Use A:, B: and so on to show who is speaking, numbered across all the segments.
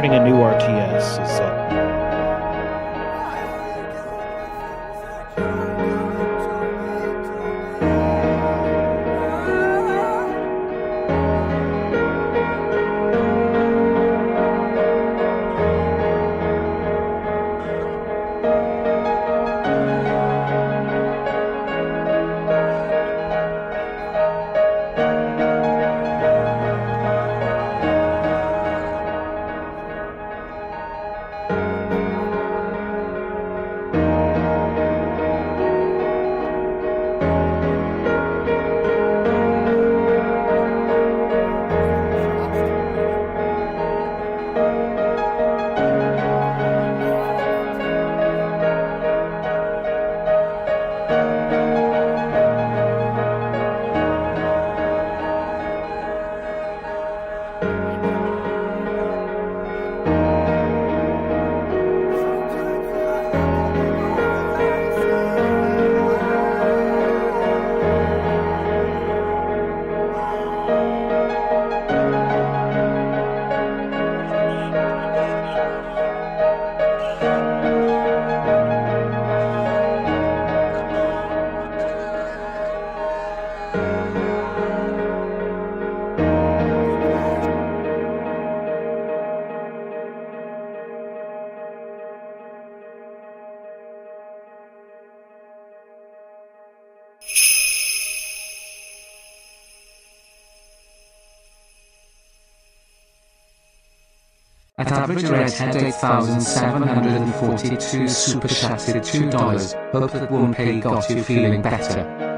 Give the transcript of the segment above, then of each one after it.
A: Running a new RTS is
B: At average red head 8,742 super chatted $2. Hope that one pay got you feeling better.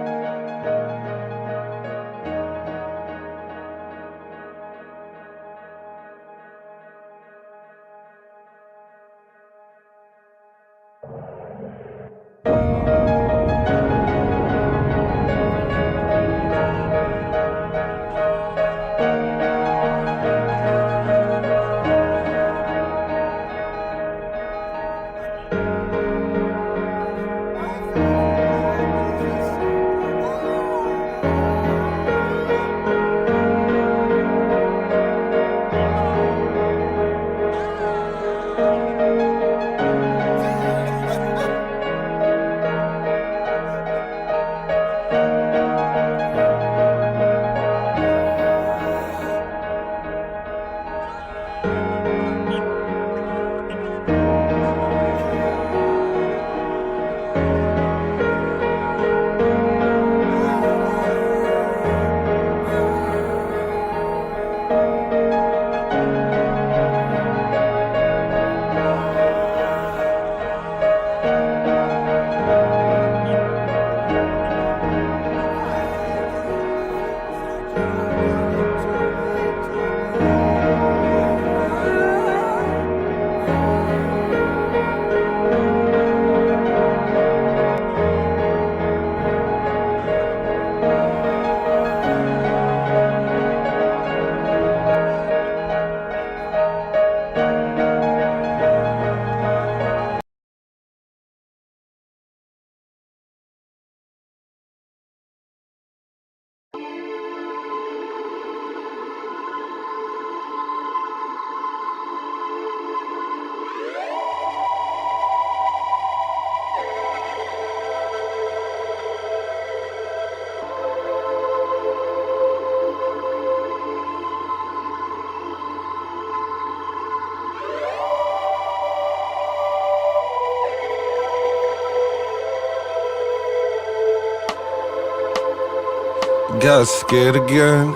C: Got scared again.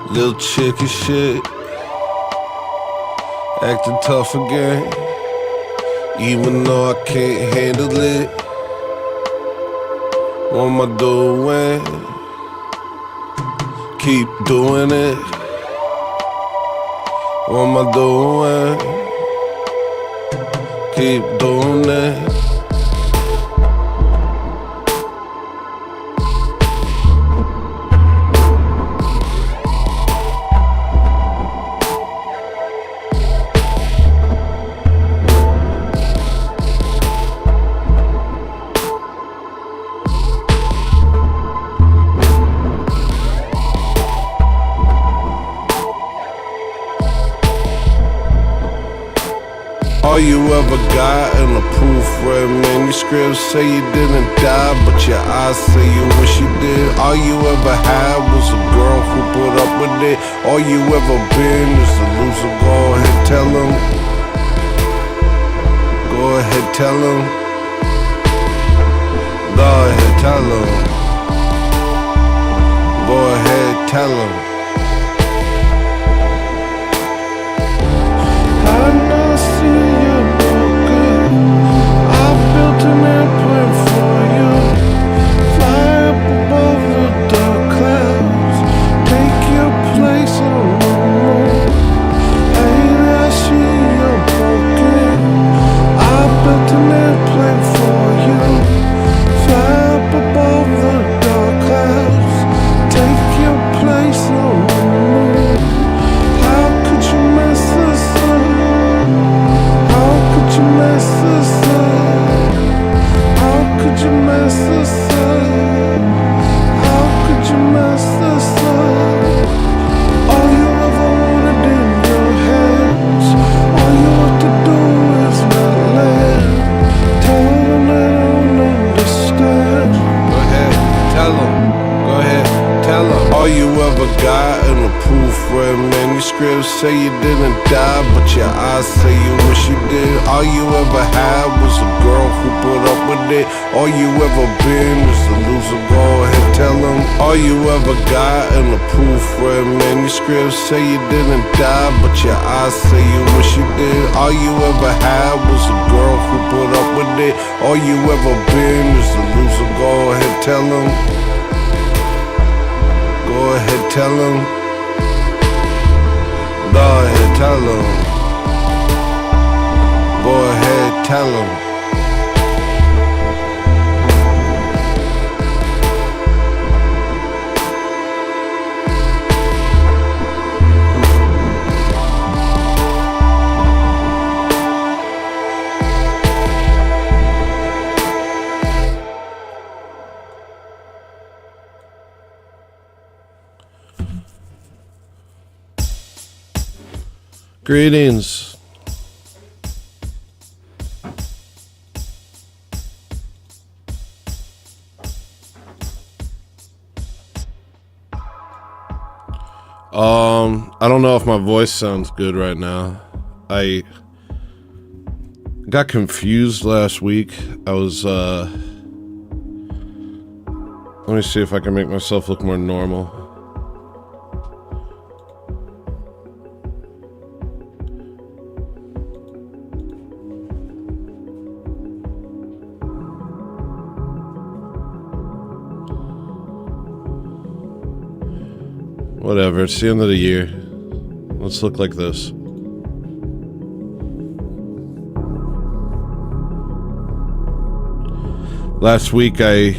C: Little chicken shit. Acting tough again. Even though I can't handle it. What am I doing? Keep doing it. What am I doing? Keep doing it. All you ever got in a proofread manuscript say you didn't die, but your eyes say you wish you did. All you ever had was a girl who put up with it. All you ever been is a loser. Go ahead, tell him. Go ahead, tell him. Go ahead, tell him. Go ahead, tell him. I know, see you broken. I built an airplane for you. Fly up above the dark clouds. Take your place on the moon. Hey, I see you broken. I built an airplane for you. Fly up above the dark clouds. Take your place on the moon. How could you mess this up? How could you mess this up? How could you mess this up? How could you mess this up? All you ever wanted in your hands. All you want to do is not land. Tell them they don't understand. Go ahead, tell them. Go ahead, tell them. All you ever got in a proofread manuscript say you didn't die, but your eyes say you wish you did. All you ever had was a girl who put up with it. All you ever been is a loser. Go ahead, tell them. All you ever got in a proofread manuscript say you didn't die, but your eyes say you wish you did. All you ever had was a girl who put up with it. All you ever been is a loser. Go ahead, tell them. Go ahead, tell him. Go ahead, tell him. Go ahead, tell him. Greetings. I don't know if my voice sounds good right now. I got confused last week. I was, let me see if I can make myself look more normal. Whatever, it's the end of the year. Let's look like this. Last week I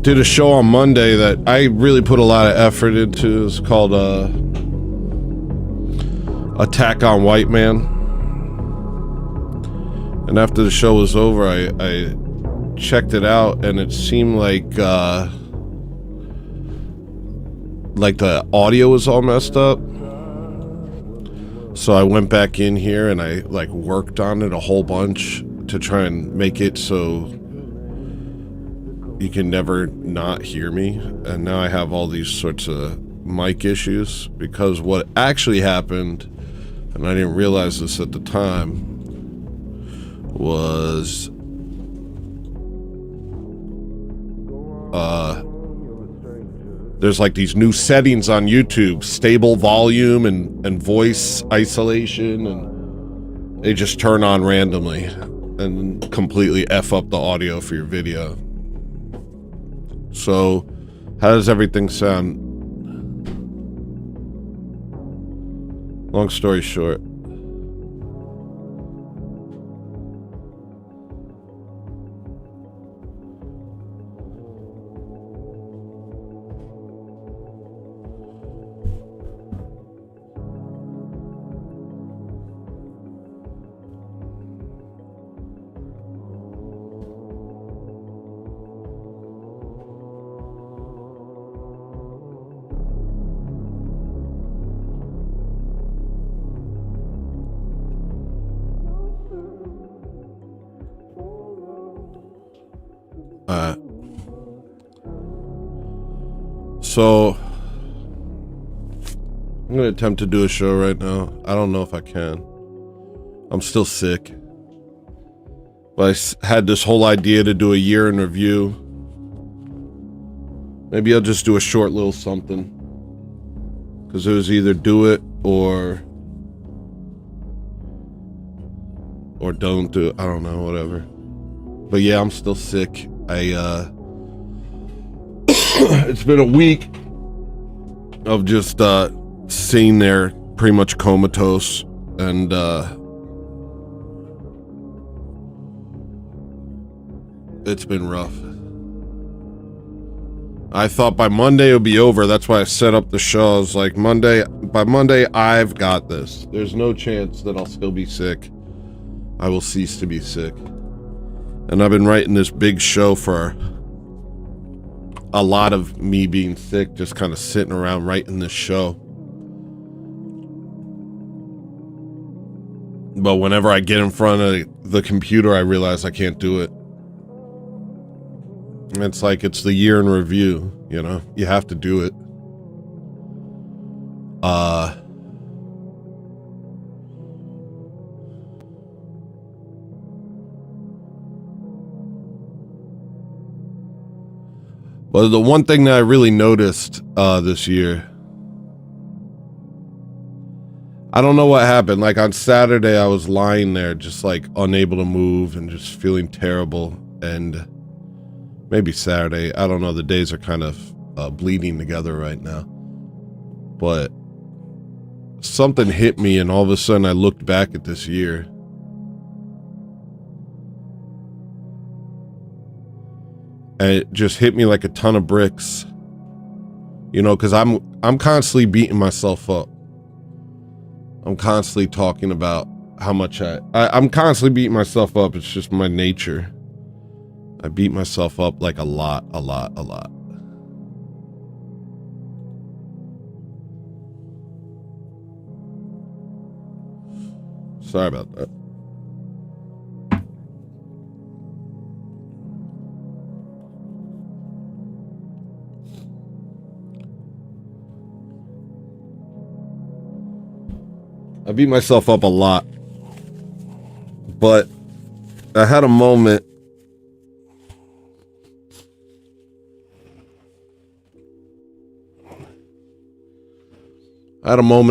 C: did a show on Monday that I really put a lot of effort into. It's called Attack on White Man. And after the show was over, I checked it out, and it seemed like the audio was all messed up. So I went back in here and I worked on it a whole bunch to try and make it so you can never not hear me. And now I have all these sorts of mic issues because what actually happened, and I didn't realize this at the time, was there's like these new settings on YouTube, stable volume and voice isolation, and they just turn on randomly and completely F up the audio for your video. So, how does everything sound? Long story short. So I'm gonna attempt to do a show right now. I don't know if I can. I'm still sick. But I had this whole idea to do a year in review. Maybe I'll just do a short little something. Because it was either do it or don't do it. I don't know, whatever. But yeah, I'm still sick. It's been a week of just sitting there pretty much comatose, and it's been rough. I thought by Monday it would be over. That's why I set up the show. I was like, by Monday, I've got this. There's no chance that I'll still be sick. I will cease to be sick. And I've been writing this big show for a lot of me being sick, just kind of sitting around writing this show. But whenever I get in front of the computer, I realize I can't do it. It's like, it's the year in review, you know? You have to do it. But the one thing that I really noticed this year, I don't know what happened. Like on Saturday, I was lying there just like unable to move and just feeling terrible. And maybe Saturday, I don't know. The days are kind of bleeding together right now. But something hit me, and all of a sudden I looked back at this year. And it just hit me like a ton of bricks, you know, because I'm constantly beating myself up. I'm constantly talking about how much I'm constantly beating myself up. It's just my nature. I beat myself up like a lot. Sorry about that. I beat myself up a lot, but I had a moment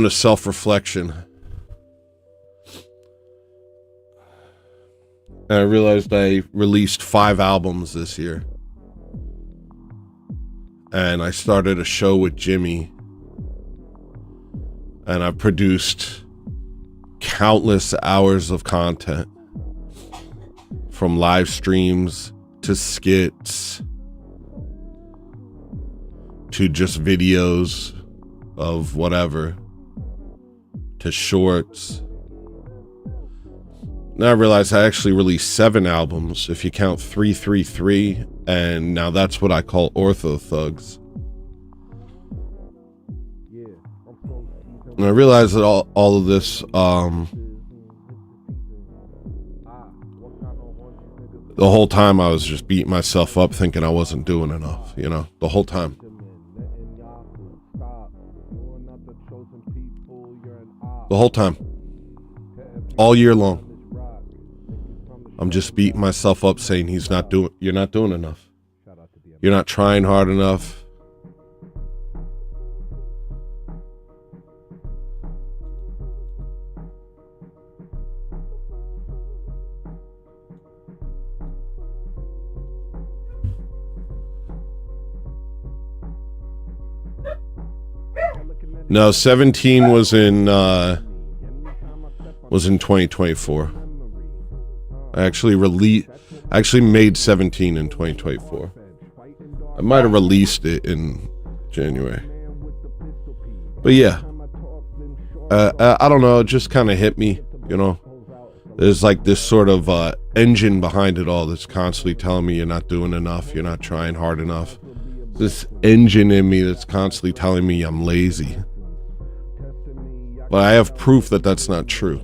C: of self-reflection, and I realized I released 5 albums this year, and I started a show with Jimmy, and I produced countless hours of content, from live streams to skits to just videos of whatever to shorts. Now I realize I actually released 7 albums if you count 333, and now that's what I call Ortho Thugs. And I realized that all of this, the whole time I was just beating myself up thinking I wasn't doing enough, you know, the whole time. The whole time. All year long. I'm just beating myself up saying you're not doing enough. You're not trying hard enough. No, 17 was in 2024. I actually made 17 in 2024. I might have released it in January. But yeah, I don't know, it just kind of hit me, you know. There's like this sort of engine behind it all that's constantly telling me you're not doing enough, you're not trying hard enough. This engine in me that's constantly telling me I'm lazy. But I have proof that that's not true.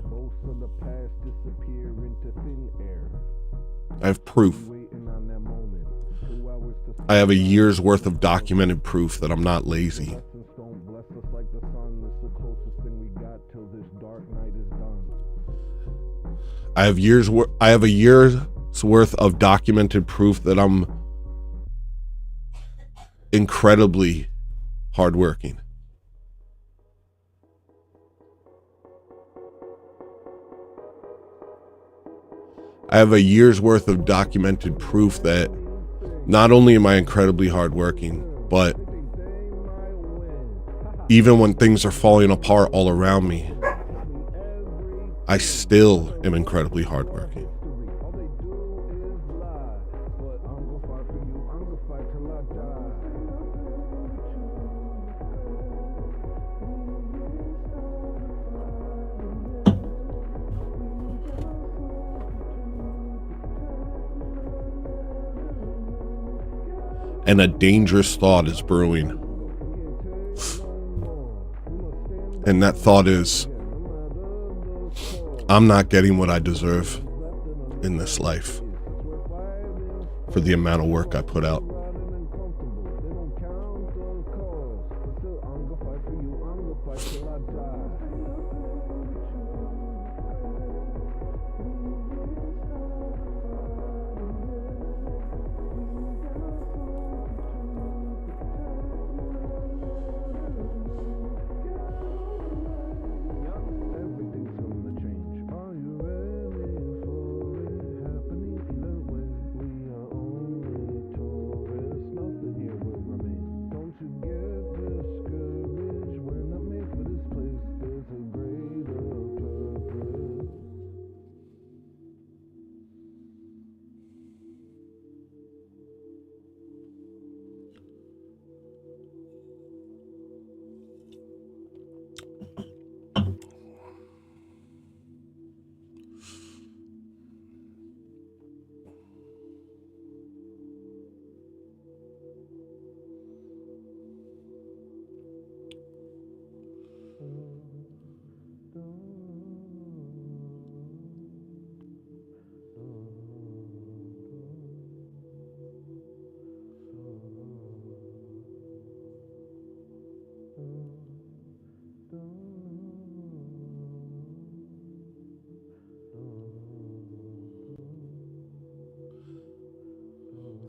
C: I have proof. I have a year's worth of documented proof that I'm not lazy. I have a year's worth of documented proof that I'm incredibly hardworking. I have a year's worth of documented proof that not only am I incredibly hardworking, but even when things are falling apart all around me, I still am incredibly hardworking. And a dangerous thought is brewing. And that thought is, I'm not getting what I deserve in this life for the amount of work I put out.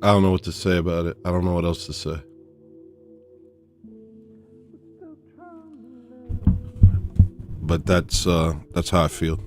C: I don't know what to say about it. I don't know what else to say. But that's how I feel.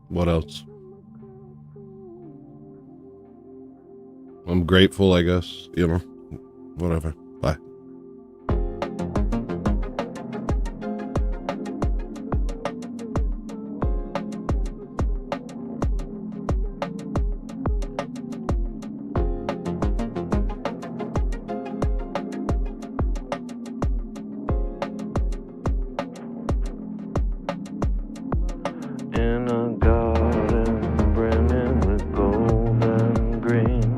C: What else? I'm grateful, I guess, you know, whatever. Bye.
D: In a garden brimming with gold and green.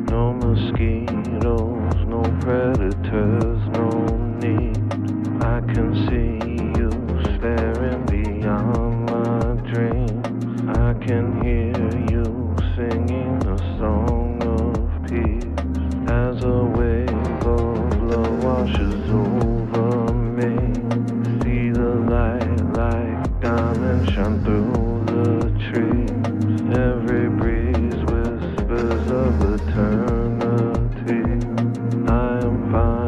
D: No mosquitoes, no predators, no need. I can see you staring beyond my dreams. I can hear you singing a song of peace as a wave of love washes over me. See the light like diamonds shine through the trees. Every breeze whispers of eternity. I am fine.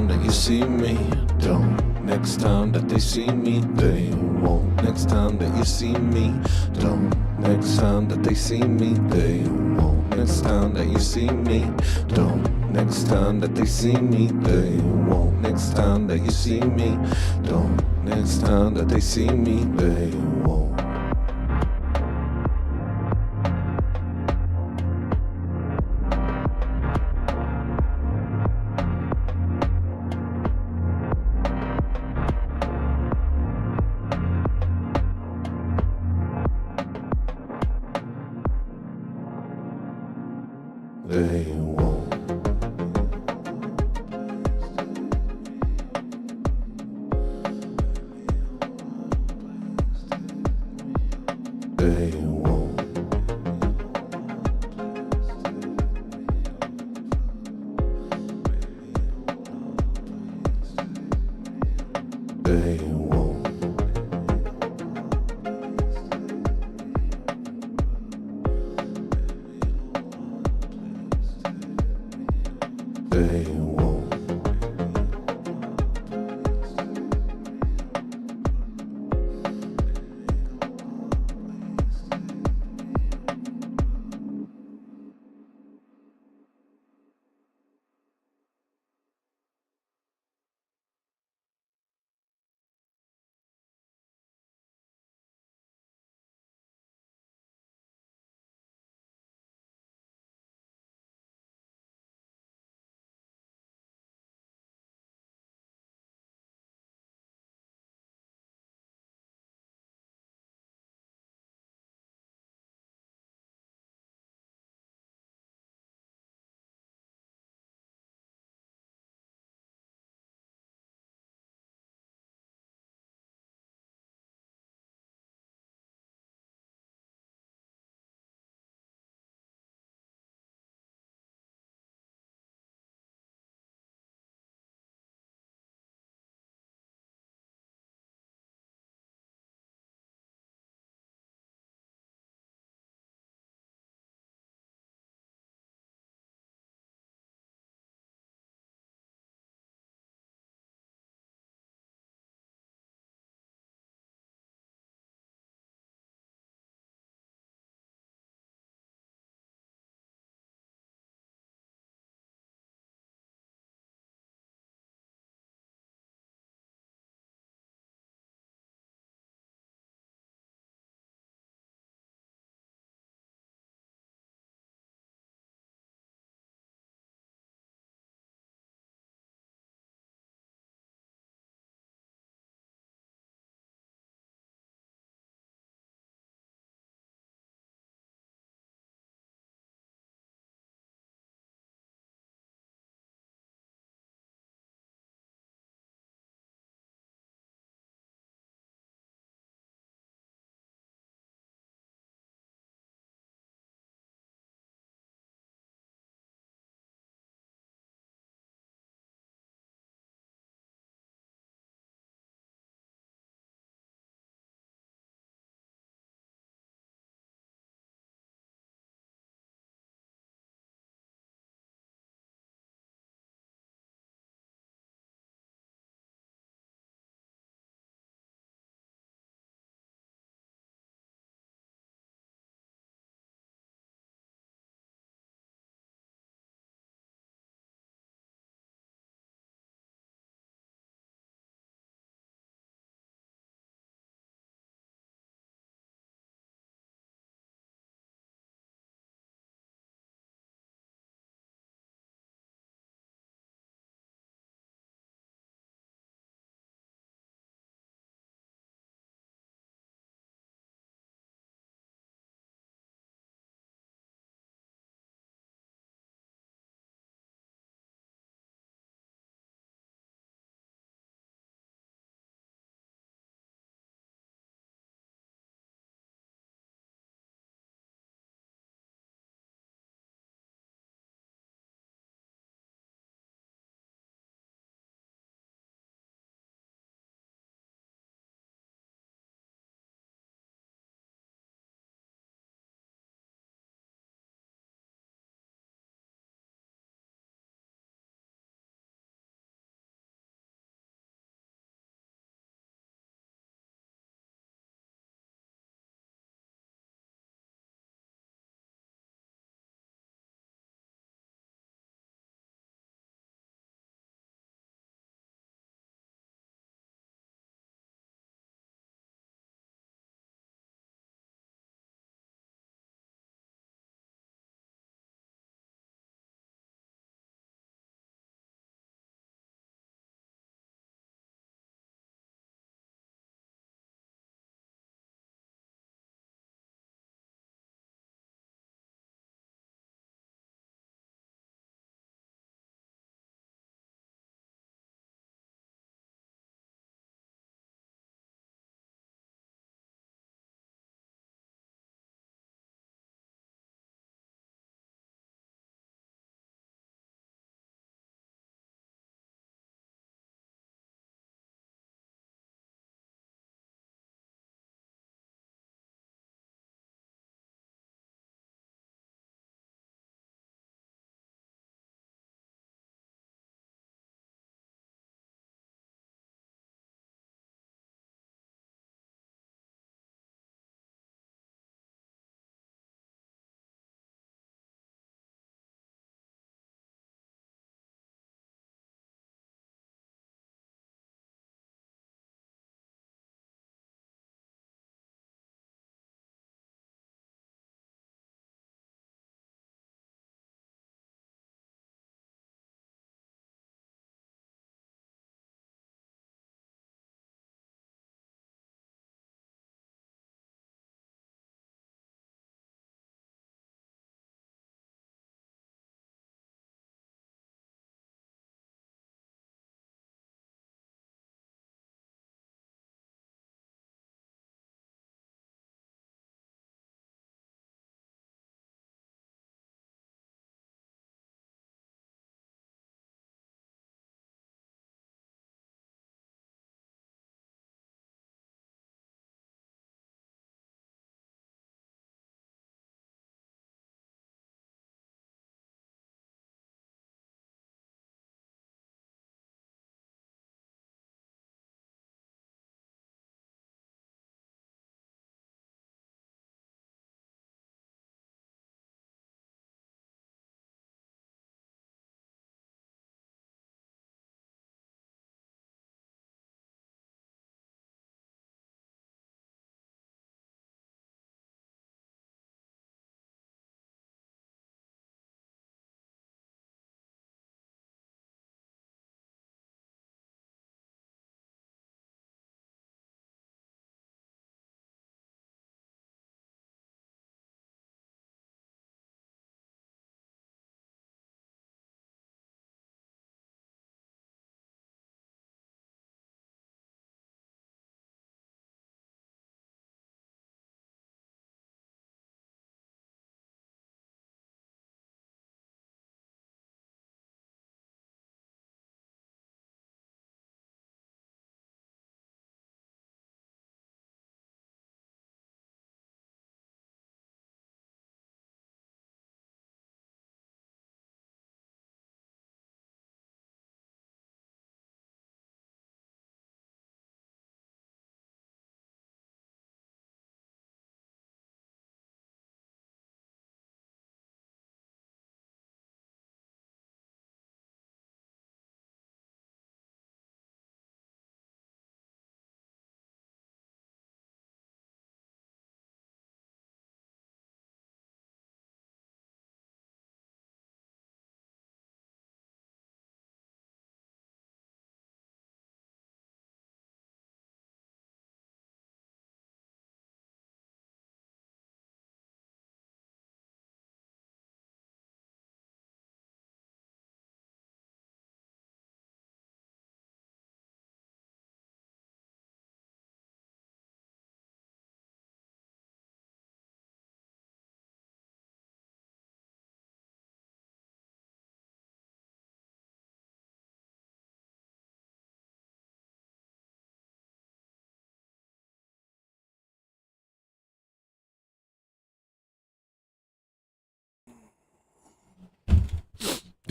C: time that you see me, don't. Next time that they see me, they won't. Next time that you see me, don't. Next time that they see me, they won't. Next time that you see me, don't. Next time that they see me, they won't. Next time that you see me, don't. Next time that they see me, they won't. They won't. They won't. They won't. They won't.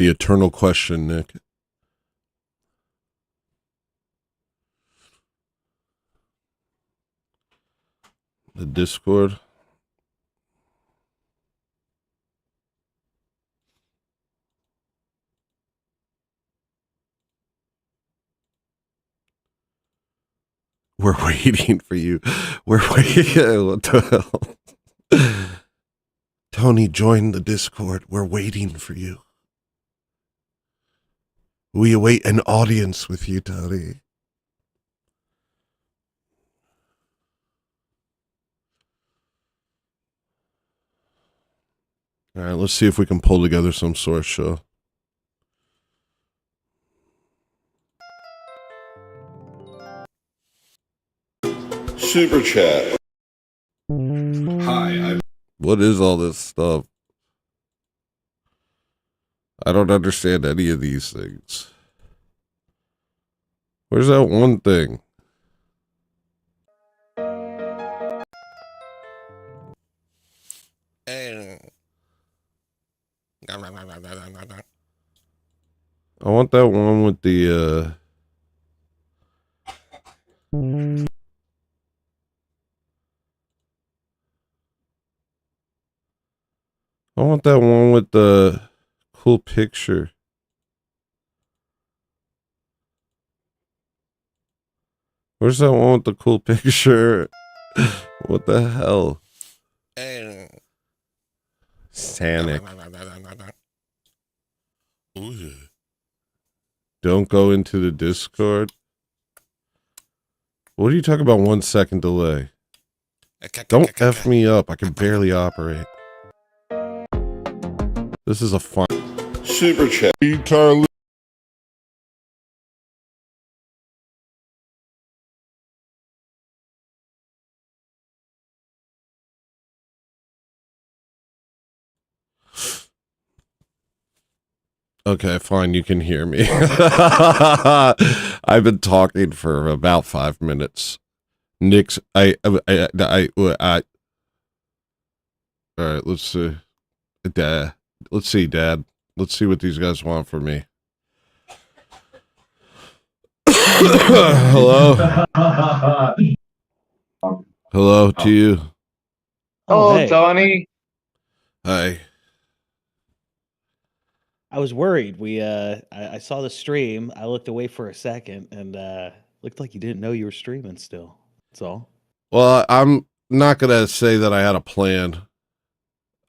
E: The eternal question, Nick. The Discord. We're waiting for you. We're waiting. What the hell? Tony, join the Discord. We're waiting for you. We await an audience with you, Tony. All right, let's see if we can pull together some sort of show. Super chat. Hi, what is all this stuff? I don't understand any of these things. Where's that one thing? I want that one with the I want that one with the cool picture. Where's that one with the cool picture? What the hell? Sanic. Don't go into the Discord. What are you talking about? 1 second delay. Don't F me up. I can barely operate. This is a fun super chat. Okay, fine. You can hear me. I've been talking for about 5 minutes. Nick's. All right. Let's see. Dad. Let's see, Dad. Let's see what these guys want from me. Hello. Hello to you.
F: Oh,
A: hey.
F: Tony.
E: Hi.
A: I was worried. I saw the stream. I looked away for a second, and looked like you didn't know you were streaming still. That's all.
E: Well, I'm not gonna say that I had a plan,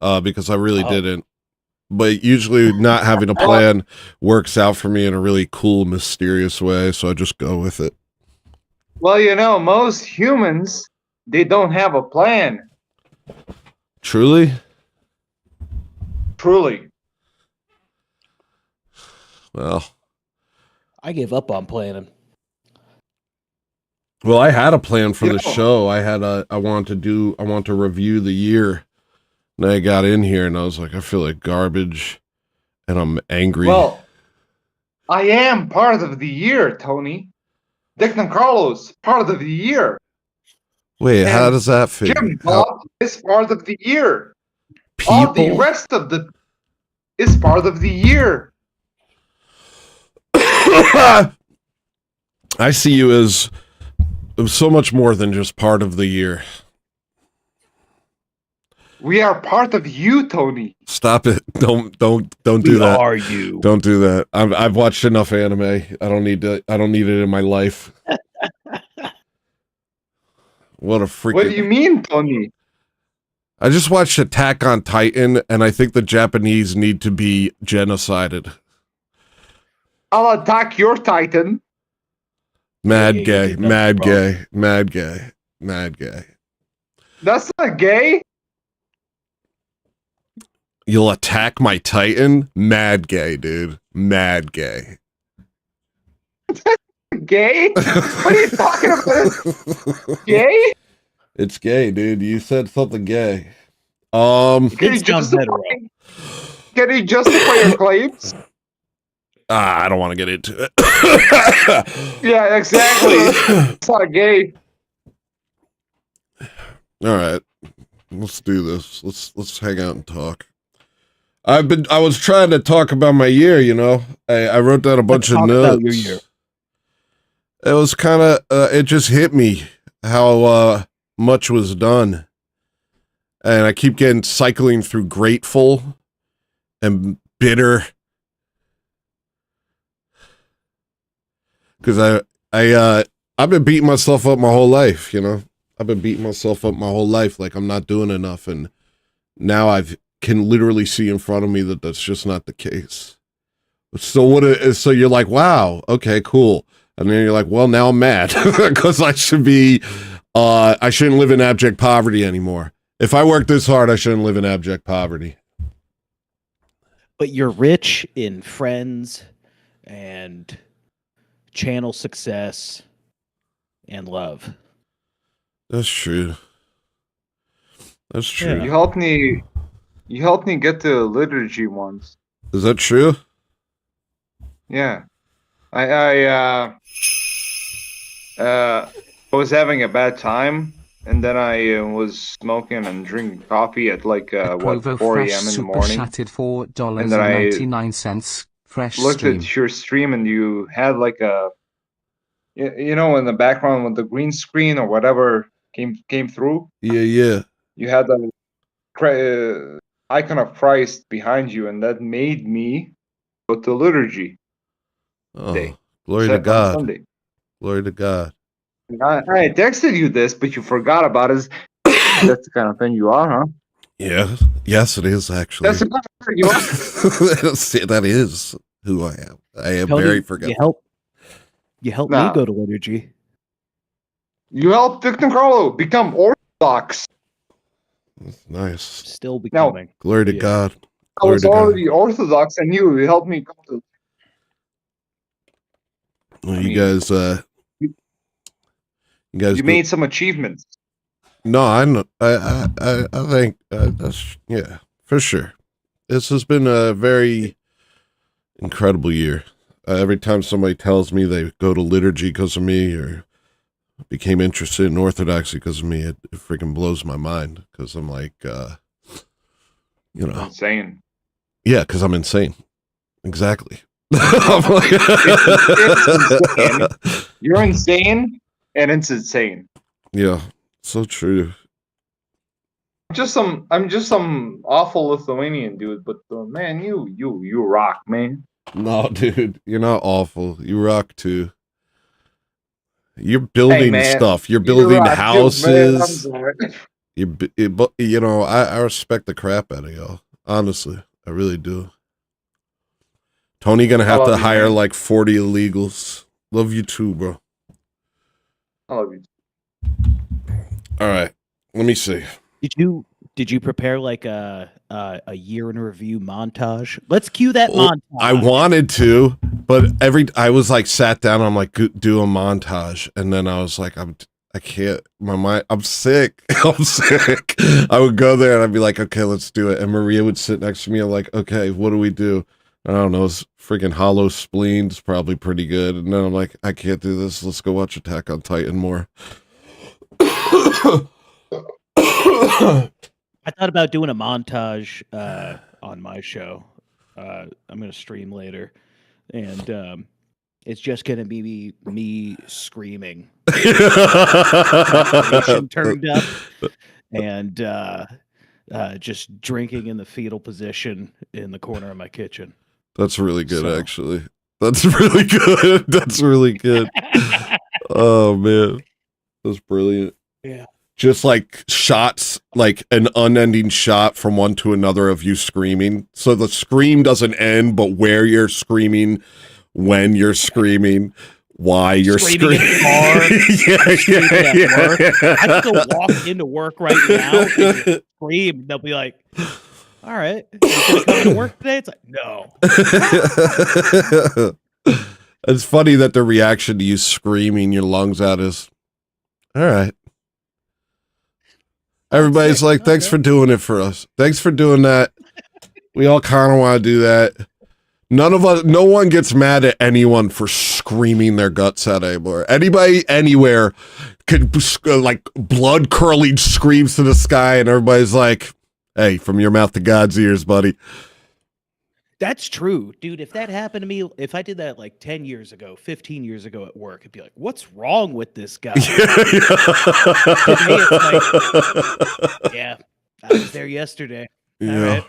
E: because I really didn't. But usually, not having a plan works out for me in a really cool, mysterious way. So I just go with it.
F: Well, you know, most humans, they don't have a plan.
E: Truly?
F: Truly.
E: Well,
A: I gave up on planning.
E: well, I had a plan for the show. I want to review the year. And I got in here and I was like, I feel like garbage and I'm angry.
F: Well, I am part of the year, Tony. Declan Carlos, part of the year.
E: Wait,
F: and
E: how does that fit?
F: Jim Bob is part of the year. All the
E: People?
F: rest of the is part of the year.
E: I see you as so much more than just part of the year.
F: We are part of you, Tony.
E: Stop it. Don't do that.
A: Are you?
E: Don't do that. I've watched enough anime. I don't need it in my life. What a freaking...
F: What do you mean, Tony?
E: I just watched Attack on Titan, and I think the Japanese need to be genocided.
F: I'll attack your Titan.
E: Mad gay, mad gay, mad gay, mad gay.
F: That's not gay.
E: You'll attack my Titan? Mad gay, dude. Mad gay.
F: Gay? What are you talking about? Gay?
E: It's gay, dude. You said something gay.
F: Can you justify your claims?
E: I don't want to get into it.
F: Yeah, exactly. It's not gay.
E: All right. Let's do this. Let's hang out and talk. I was trying to talk about my year, you know. I wrote down a bunch of
A: talk about
E: notes.
A: your year.
E: It was kind of, it just hit me how much was done. And I keep getting cycling through grateful and bitter. Because I've been beating myself up my whole life, you know. I've been beating myself up my whole life like I'm not doing enough. And now I can literally see in front of me that that's just not the case. So you're like, wow, okay, cool. And then you're like, well, now I'm mad because I shouldn't live in abject poverty anymore. If I work this hard, I shouldn't live in abject poverty.
A: But you're rich in friends and channel success and love.
E: That's true. That's true.
A: Yeah.
F: You helped me get to liturgy once.
E: Is that true?
F: Yeah. I was having a bad time, and then I was smoking and drinking coffee at like
B: Provo
F: 4
B: Fresh
F: a.m. in the
B: Super
F: morning.
B: Chatted
F: And then I
B: $4.99. Fresh
F: Looked
B: stream.
F: at your stream, and you had like a, you know, in the background with the green screen or whatever came through.
E: Yeah.
F: You had the icon of Christ behind you, and that made me go to liturgy.
E: Oh,
F: Day.
E: glory to
F: on
E: God.
F: Sunday.
E: Glory to God.
F: I texted you this, but you forgot about it. That's the kind of thing you are, huh?
E: Yeah. Yes, it is actually.
F: That's the kind of thing you are.
E: That is who I am. I am
A: Tony,
E: very forgetful.
A: You helped
F: Nah.
A: me go to liturgy.
F: You helped Victor Carlo become Orthodox.
E: That's nice.
A: Still becoming.
E: Glory to
A: Yeah.
E: God.
F: I
E: Glory
F: was
E: to God.
F: already Orthodox, and you helped me come to.
E: Well,
F: I
E: you
F: mean,
E: guys,
F: You made some achievements.
E: No, I know. I think that's, yeah, for sure. This has been a very incredible year. Every time somebody tells me they go to liturgy because of me or became interested in Orthodoxy because of me, it freaking blows my mind because I'm like, you know,
F: Insane.
E: yeah, because I'm insane. Exactly.
F: You're insane, and it's insane.
E: Yeah, so true.
F: I'm just some awful Lithuanian dude, but man, you rock, man.
E: No, dude, you're not awful. You rock too. You're building
F: man,
E: stuff. You're
F: You
E: building
F: rock,
E: houses.
F: dude, man.
E: You know, I respect the crap out of y'all. Honestly, I really do. Tony gonna have
F: love
E: to
F: you,
E: hire
F: man.
E: like 40 illegals. Love you too, bro.
F: I love you.
E: All right, let me see.
A: Did you prepare like a year in review montage? Let's cue that montage.
E: I wanted to, but I was like sat down. I'm like, do a montage, and then I was like, I can't. My mind. I'm sick. I'm sick. I would go there and I'd be like, okay, let's do it. And Maria would sit next to me. I'm like, okay, what do we do? I don't know. It's freaking Hollow Spleen's probably pretty good. And then I'm like, I can't do this. Let's go watch Attack on Titan more.
A: I thought about doing a montage on my show. I'm going to stream later, and it's just going to be me screaming, conversation turned up, and just drinking in the fetal position in the corner of my kitchen.
E: That's really good,
A: So-
E: actually. That's really good. That's really good. Oh man, that's brilliant.
A: Yeah.
E: Just like shots, like an unending shot from one to another of you screaming. So the scream doesn't end, but where you're screaming, when you're screaming, why you're
A: Screaming
E: screaming.
A: at
E: yeah,
A: I could go walk into work right now and just scream. They'll be like, "All right, you gonna come to work today?" It's like, no.
E: It's funny that the reaction to you screaming your lungs out is, all right. Everybody's like, thanks for doing it for us. Thanks for doing that. We all kind of want to do that. No one gets mad at anyone for screaming their guts out anymore. Anybody, anywhere, could like blood curling screams to the sky, and everybody's like, hey, from your mouth to God's ears, buddy.
A: That's true, dude. If that happened to me, if I did that like 10 years ago, 15 years ago at work, I'd be like, what's wrong with this guy? Yeah, I was there yesterday. All
E: Yeah.
A: right.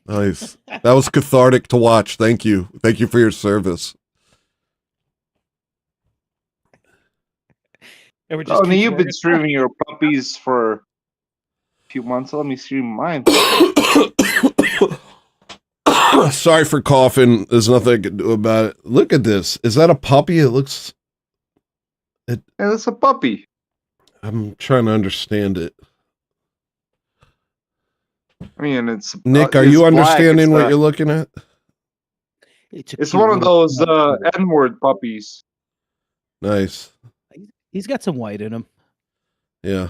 E: Nice. That was cathartic to watch. Thank you. Thank you for your service.
A: And we're just
F: Oh,
A: keep
F: you've been
A: working.
F: streaming your puppies for a few months. Let me stream mine.
E: Sorry for coughing. There's nothing I can do about it. Look at this. Is that a puppy? It looks.
F: Yeah, that's a puppy.
E: I'm trying to understand it.
F: I mean, it's
E: Nick, are
F: it's
E: you
F: black,
E: understanding
F: it's
E: what
F: not-
E: you're looking at?
A: It's
F: It's one of those N-word puppies.
E: Nice.
A: He's got some white in him.
E: Yeah.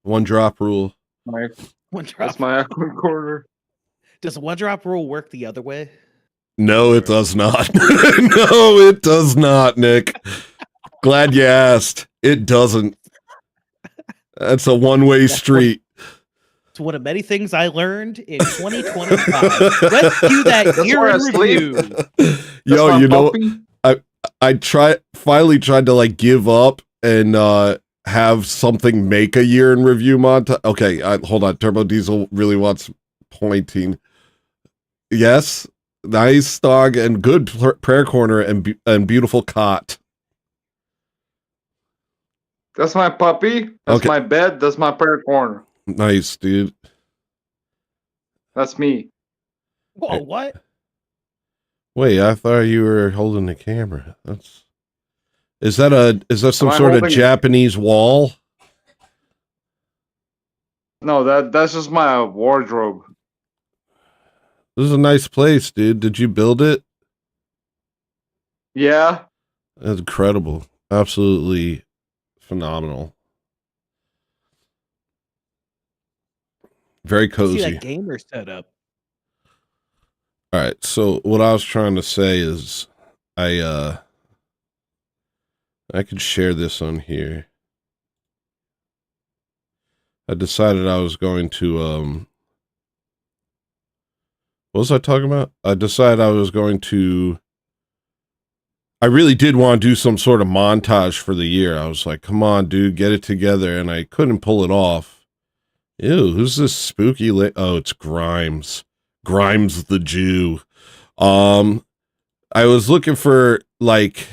E: One drop rule.
F: My,
A: One drop.
F: that's my awkward corner.
A: Does the one drop rule work the other way?
E: No, it does not. No, it does not, Nick. Glad you asked. It doesn't. That's a one-way street.
A: It's one of many things I learned in 2025. Let's do that
F: That's
A: year
F: where I
A: in
F: sleep.
A: review.
E: Yo,
F: my
E: you know,
F: puppy.
E: I finally tried to like give up and have something make a year in review montage. Okay, hold on. Turbo Diesel really wants pointing. Yes, nice dog and good prayer corner and beautiful cot.
F: That's my puppy. That's
E: Okay.
F: my bed. That's my prayer corner.
E: Nice, dude.
F: That's me.
A: Whoa, what?
E: Wait, I thought you were holding the camera. Is that some
F: Am I
E: sort of
F: holding-
E: Japanese wall?
F: No, that's just my wardrobe.
E: This is a nice place, dude. Did you build it?
F: Yeah.
E: That's incredible. Absolutely phenomenal. Very
A: See
E: cozy.
A: that gamer setup.
E: All right. So what I was trying to say is I could share this on here. I decided I was going to what was I talking about? I decided I was going to I really did want to do some sort of montage for the year. I was like, come on, dude, get it together. And I couldn't pull it off. Ew, who's this spooky oh, it's Grimes. Grimes the Jew. I was looking for like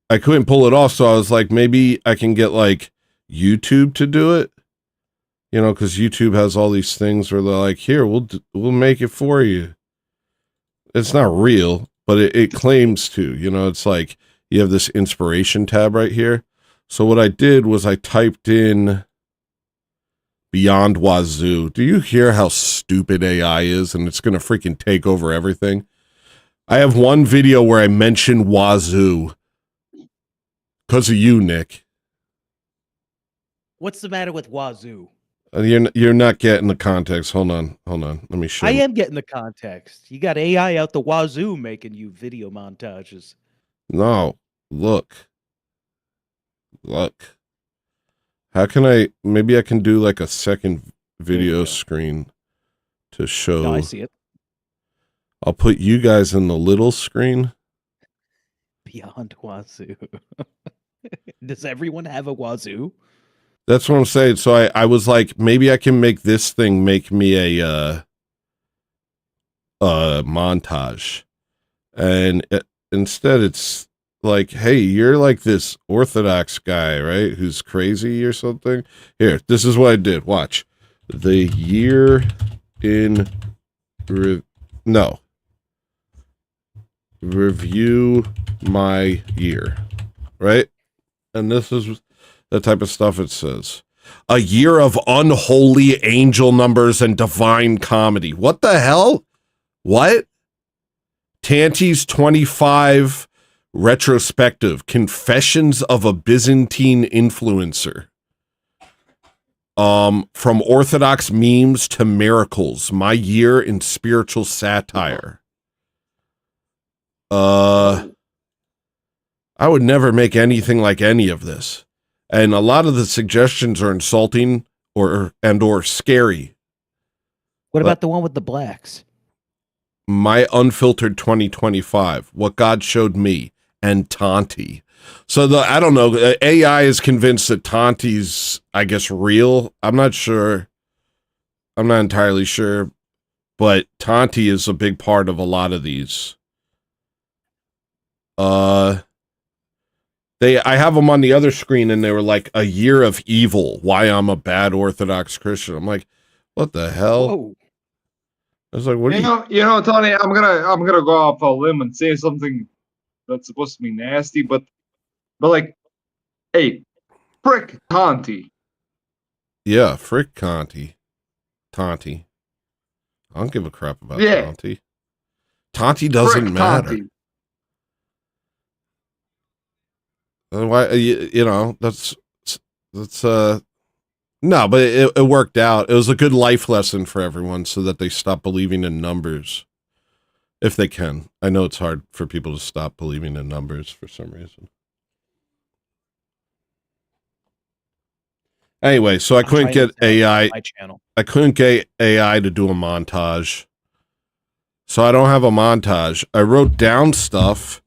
E: I couldn't pull it off, so I was like, maybe I can get like YouTube to do it. You know, because YouTube has all these things where they're like, here, we'll make it for you. It's not real, but it claims to. You know, it's like you have this inspiration tab right here. So what I did was I typed in Beyond Wazoo. Do you hear how stupid AI is? And it's going to freaking take over everything. I have one video where I mention Wazoo. Because of you, Nick.
A: What's the matter with Wazoo?
E: You're not getting the context. Hold on. Let me show
A: I
E: you.
A: am getting the context. You got AI out the wazoo making you video montages.
E: No, look. How can maybe I can do like a second video
A: go.
E: screen to show.
A: No, I see it.
E: I'll put you guys in the little screen.
A: Beyond wazoo. Does everyone have a wazoo?
E: That's what I'm saying. So I was like, maybe I can make this thing make me a montage. And instead it's like, hey, you're like this Orthodox guy, right? Who's crazy or something. Here, this is what I did. Watch. The year in review my year, right? And this is the type of stuff it says. A year of unholy angel numbers and divine comedy. What the hell? What? Tanty's 25 retrospective. Confessions of a Byzantine influencer. From Orthodox memes to miracles. My year in spiritual satire. I would never make anything like any of this. And a lot of the suggestions are insulting or scary.
A: What
E: But-
A: about the one with the blacks?
E: My Unfiltered 2025, What God Showed Me, and Tonti. So I don't know, AI is convinced that Tonti's, I guess, real. I'm not sure. I'm not entirely sure, but Tonti is a big part of a lot of these. I have them on the other screen, and they were like, a year of evil, why I'm a bad Orthodox Christian. I'm like, what the hell?
A: Whoa.
E: I was like, what are you?
F: You know, Tony, I'm gonna go off a limb and say something that's supposed to be nasty, but like, hey, frick Tonti.
E: Yeah, frick Tonti. I don't give a crap about
F: Yeah.
E: Tonti. Tonti doesn't
F: Frick
E: matter.
F: Tonti.
E: Why you know that's no, but it worked out. It was a good life lesson for everyone, so that they stop believing in numbers, if they can. I know it's hard for people to stop believing in numbers for some reason. Anyway, so I couldn't get AI.
A: My channel.
E: I couldn't get AI to do a montage. So I don't have a montage. I wrote down stuff.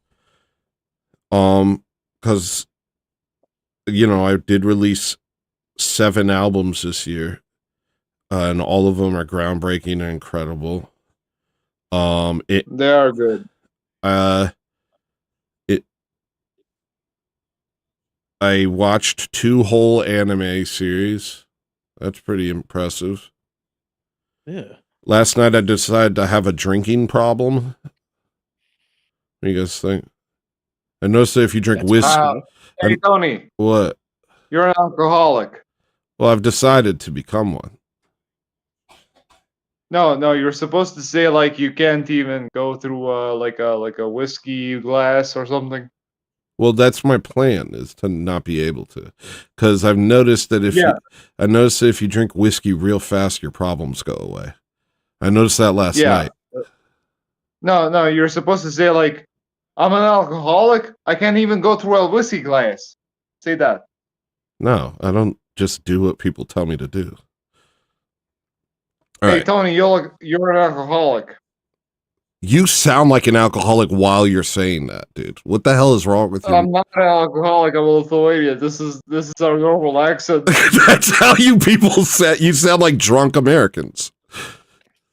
E: Because, you know, I did release 7 albums this year. And all of them are groundbreaking and incredible.
F: They are good.
E: I watched 2 whole anime series. That's pretty impressive.
A: Yeah.
E: Last night I decided to have a drinking problem. What do you guys think? I noticed that if you drink
A: That's
E: whiskey,
A: funny.
F: Hey, Tony,
E: what?
F: you're an alcoholic.
E: Well, I've decided to become one.
F: No, you're supposed to say like you can't even go through like a whiskey glass or something.
E: Well, that's my plan, is to not be able to, because I've noticed that I noticed that if you drink whiskey real fast, your problems go away. I noticed that last night.
F: No, you're supposed to say like, I'm an alcoholic. I can't even go through a whiskey glass. Say that.
E: No, I don't just do what people tell me to do. All
F: Hey,
E: right.
F: Tony, you're an alcoholic.
E: You sound like an alcoholic while you're saying that, dude. What the hell is wrong with you?
F: I'm not an alcoholic. I'm a Lithuanian. This is our normal accent.
E: That's how you people say. You sound like drunk Americans.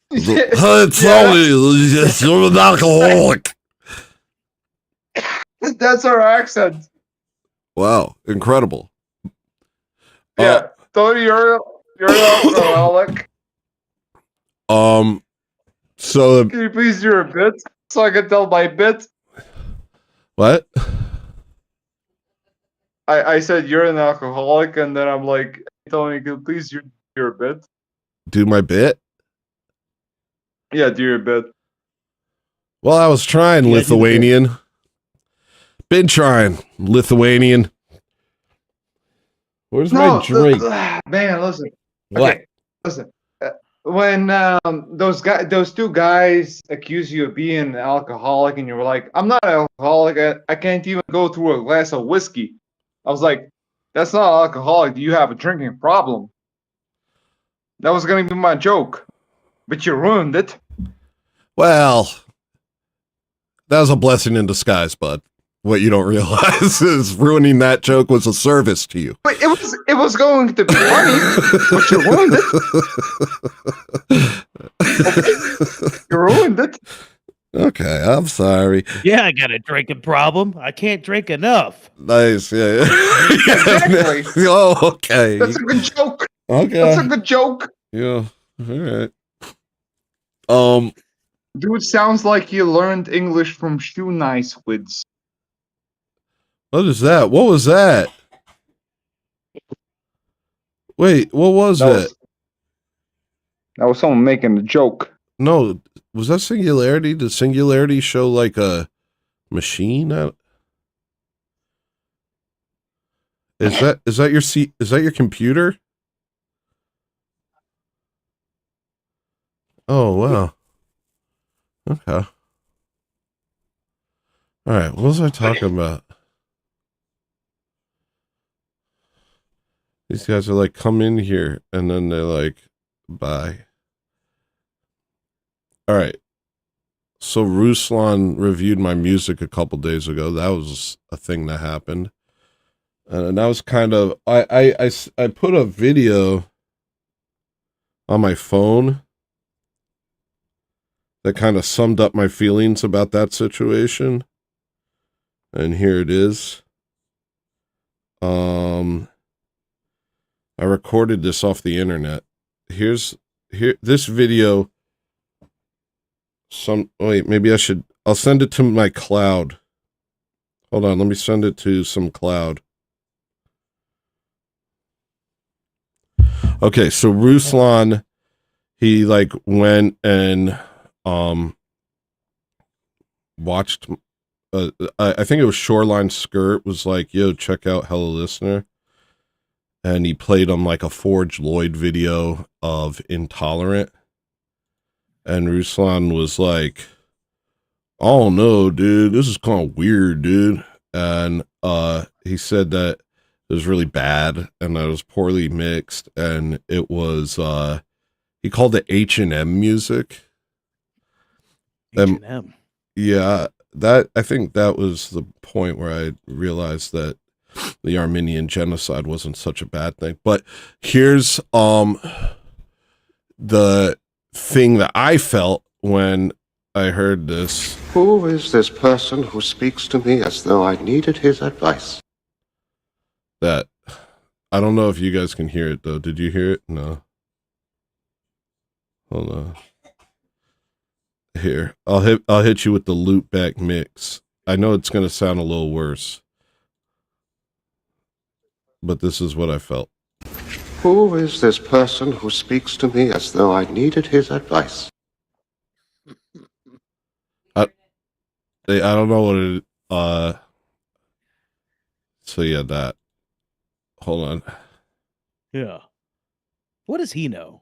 E: It's only you're an alcoholic.
F: That's our accent.
E: Wow, incredible.
F: Yeah, Tony, you're an alcoholic.
E: So
F: Can you please do a bit so I can tell my bit?
E: what?
F: I said you're an alcoholic, and then I'm like, hey, Tony, can you please do your bit?
E: Do my bit?
F: Yeah, do your bit.
E: Well, I was trying,
A: Yeah,
E: Lithuanian. Been trying, Lithuanian. Where's my drink?
F: Man, listen.
E: What?
F: Okay, listen. When those 2 guys accuse you of being an alcoholic, and you were like, "I'm not an alcoholic. I can't even go through a glass of whiskey." I was like, "That's not alcoholic. Do you have a drinking problem?" That was gonna be my joke, but you ruined it.
E: Well, that was a blessing in disguise, bud. What you don't realize is ruining that joke was a service to you.
F: But it was going to be funny, but you ruined it. You ruined it.
E: Okay, I'm sorry.
A: Yeah, I got a drinking problem. I can't drink enough.
E: Nice, yeah.
F: Exactly.
E: Oh, okay.
F: That's a good joke.
E: Okay.
F: That's a good joke.
E: Yeah. All right.
F: Dude sounds like he learned English from Shoe Nice Wids.
E: What is that? What was that? Wait, what was that?
F: That was someone making a joke.
E: No, was that Singularity? Did Singularity show like a machine? Is that your seat? Is that your computer? Oh wow. Okay. All right. What was I talking about? These guys are like, come in here, and then they're like, bye. All right. So Ruslan reviewed my music a couple days ago. That was a thing that happened. And that was kind of, I put a video on my phone that kind of summed up my feelings about that situation. And here it is. I recorded this off the internet. This video. Maybe I'll send it to my cloud. Hold on, let me send it to some cloud. Okay, so Ruslan, he like went and watched I think it was Shoreline Skirt was like, yo, check out Hello Listener. And he played him like a Forge Lloyd video of Intolerant. And Ruslan was like, oh no, dude, this is kind of weird, dude. And he said that it was really bad and that it was poorly mixed. And it was, he called it H&M music.
A: H&M.
E: Yeah, I think that was the point where I realized that the Armenian genocide wasn't such a bad thing. But here's the thing that I felt when I heard this.
G: Who is this person who speaks to me as though I needed his advice?
E: That I don't know if you guys can hear it though. Did you hear it? No. Hold on. Here, I'll hit you with the loop back mix. I know it's gonna sound a little worse, but this is what I felt.
G: Who is this person who speaks to me as though I needed his advice?
E: I don't know what it. So yeah, that. Hold on.
A: Yeah. What does he know?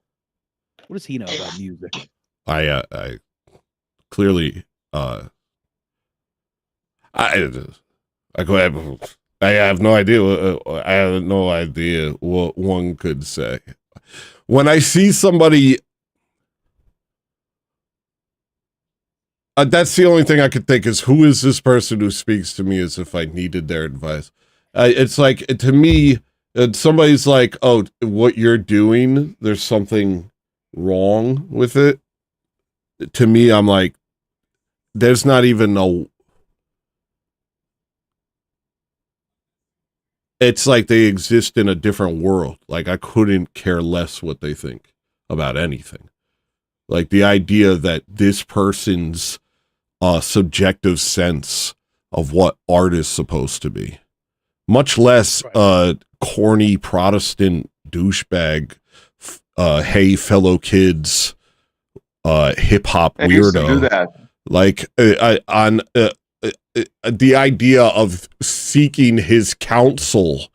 A: What does he know about music?
E: I clearly I have no idea. I have no idea what one could say. When I see somebody, that's the only thing I could think is, who is this person who speaks to me as if I needed their advice? It's like, to me, somebody's like, oh, what you're doing, there's something wrong with it. To me, I'm like, there's not even a... It's like they exist in a different world. Like, I couldn't care less what they think about anything. Like, the idea that this person's subjective sense of what art is supposed to be, much less corny Protestant douchebag, hey fellow kids, hip hop
F: I used to
E: weirdo.
F: do that.
E: Like on the idea of seeking his counsel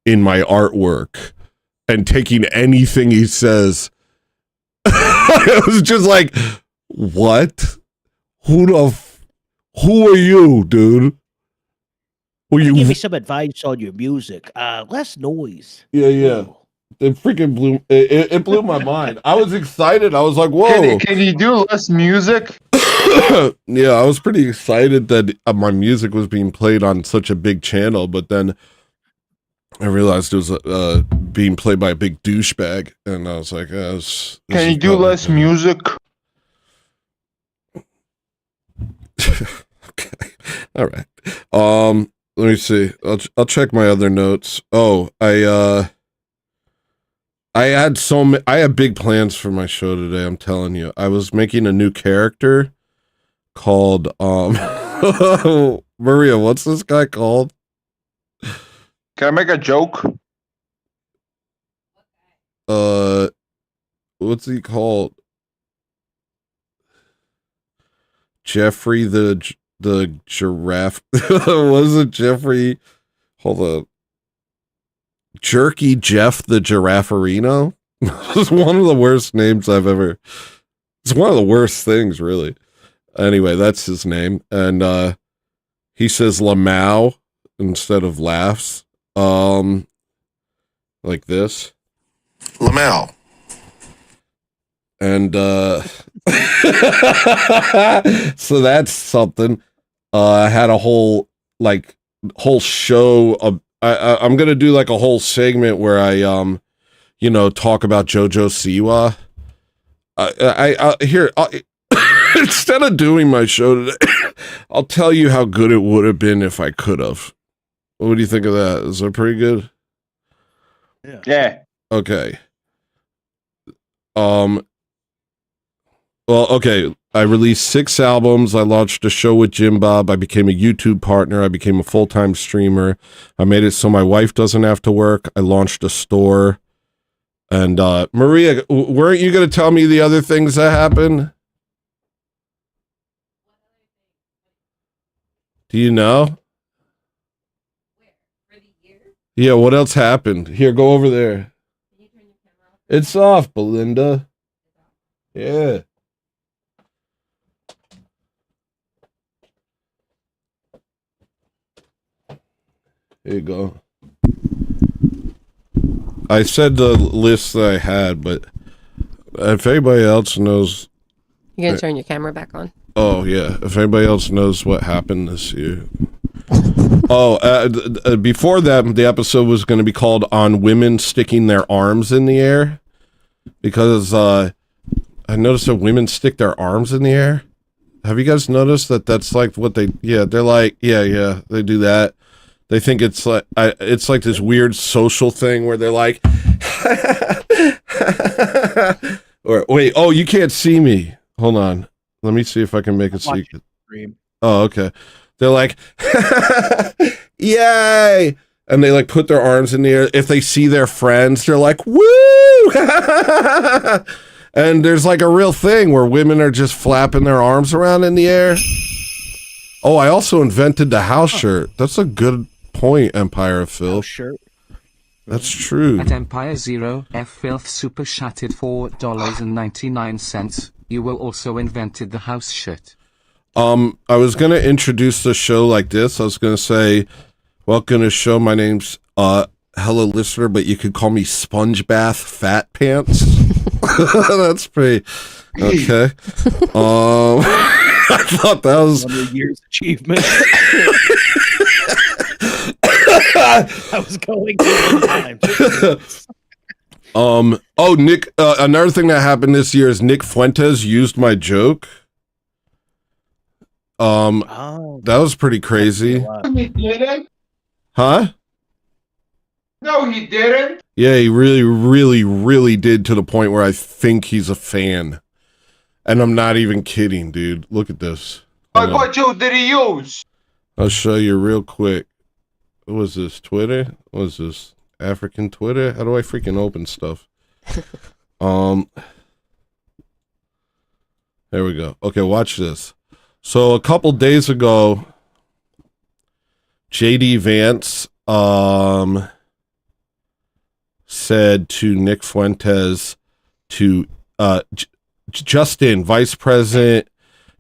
E: in my artwork and taking anything he says. It was just like, what? Who are you, dude?
A: Give me some advice on your music. Less noise.
E: Yeah. It freaking blew my mind. I was excited. I was like, whoa.
F: Can you do less music?
E: Yeah, I was pretty excited that my music was being played on such a big channel, but then I realized it was being played by a big douchebag, and I was like,
F: can you do less music?
E: Okay. All right. Let me see. I'll check my other notes. Oh, I had big plans for my show today, I'm telling you. I was making a new character called Maria, what's this guy called?
F: Can I make a joke?
E: What's he called? Jeffrey the giraffe. Was it Jeffrey? Hold up. Jerky Jeff the Girafferino? It's one of the worst names I've ever. It's one of the worst things, really. Anyway, that's his name, and he says Lamau instead of laughs. Like this.
G: Lamau.
E: And so that's something. I had a whole show of I'm gonna do like a whole segment where I talk about JoJo Siwa. Instead of doing my show today, I'll tell you how good it would have been if I could have. What do you think of that? Is that pretty good?
F: Yeah.
E: Okay. Well, okay. I released 6 albums. I launched a show with Jim Bob. I became a YouTube partner. I became a full-time streamer. I made it so my wife doesn't have to work. I launched a store. And Maria, weren't you going to tell me the other things that happened? Do you know? Yeah, what else happened? Here, go over there. It's off, Belinda. Yeah. Here you go. I said the list that I had, but if anybody else knows...
H: You gonna turn your camera back on?
E: Oh, yeah. If anybody else knows what happened this year... before that, the episode was going to be called On Women Sticking Their Arms in the Air. Because I noticed that women stick their arms in the air. Have you guys noticed that that's like what they... Yeah, they're like... Yeah, they do that. They think it's like this weird social thing where they're like... or wait, oh, you can't see me. Hold on. Let me see if I can make it secret. Oh, okay. They're like, yay! And they like put their arms in the air. If they see their friends, they're like, woo! And there's like a real thing where women are just flapping their arms around in the air. Oh, I also invented the house shirt. That's a good point, Empire of Filth.
A: Shirt.
E: That's true.
B: At Empire Zero, F Filth super chatted $4.99. You will also invented the house shirt.
E: I was gonna introduce the show like this. I was gonna say, welcome to the show. My name's hello listener, but you could call me Sponge Bath Fat Pants. That's pretty okay. I thought that was
A: 100 years achievement. I was going to time.
E: Oh, Nick, another thing that happened this year is Nick Fuentes used my joke. That was pretty crazy.
F: He didn't?
E: Huh?
F: No, he didn't.
E: Yeah, he really, really, really did, to the point where I think he's a fan. And I'm not even kidding, dude. Look at this.
F: What joke did he use?
E: I'll show you real quick. What was this? Twitter? What was this? African Twitter? How do I freaking open stuff? There we go. Okay, watch this. So a couple days ago, JD Vance said to Nick Fuentes to Justin, Vice President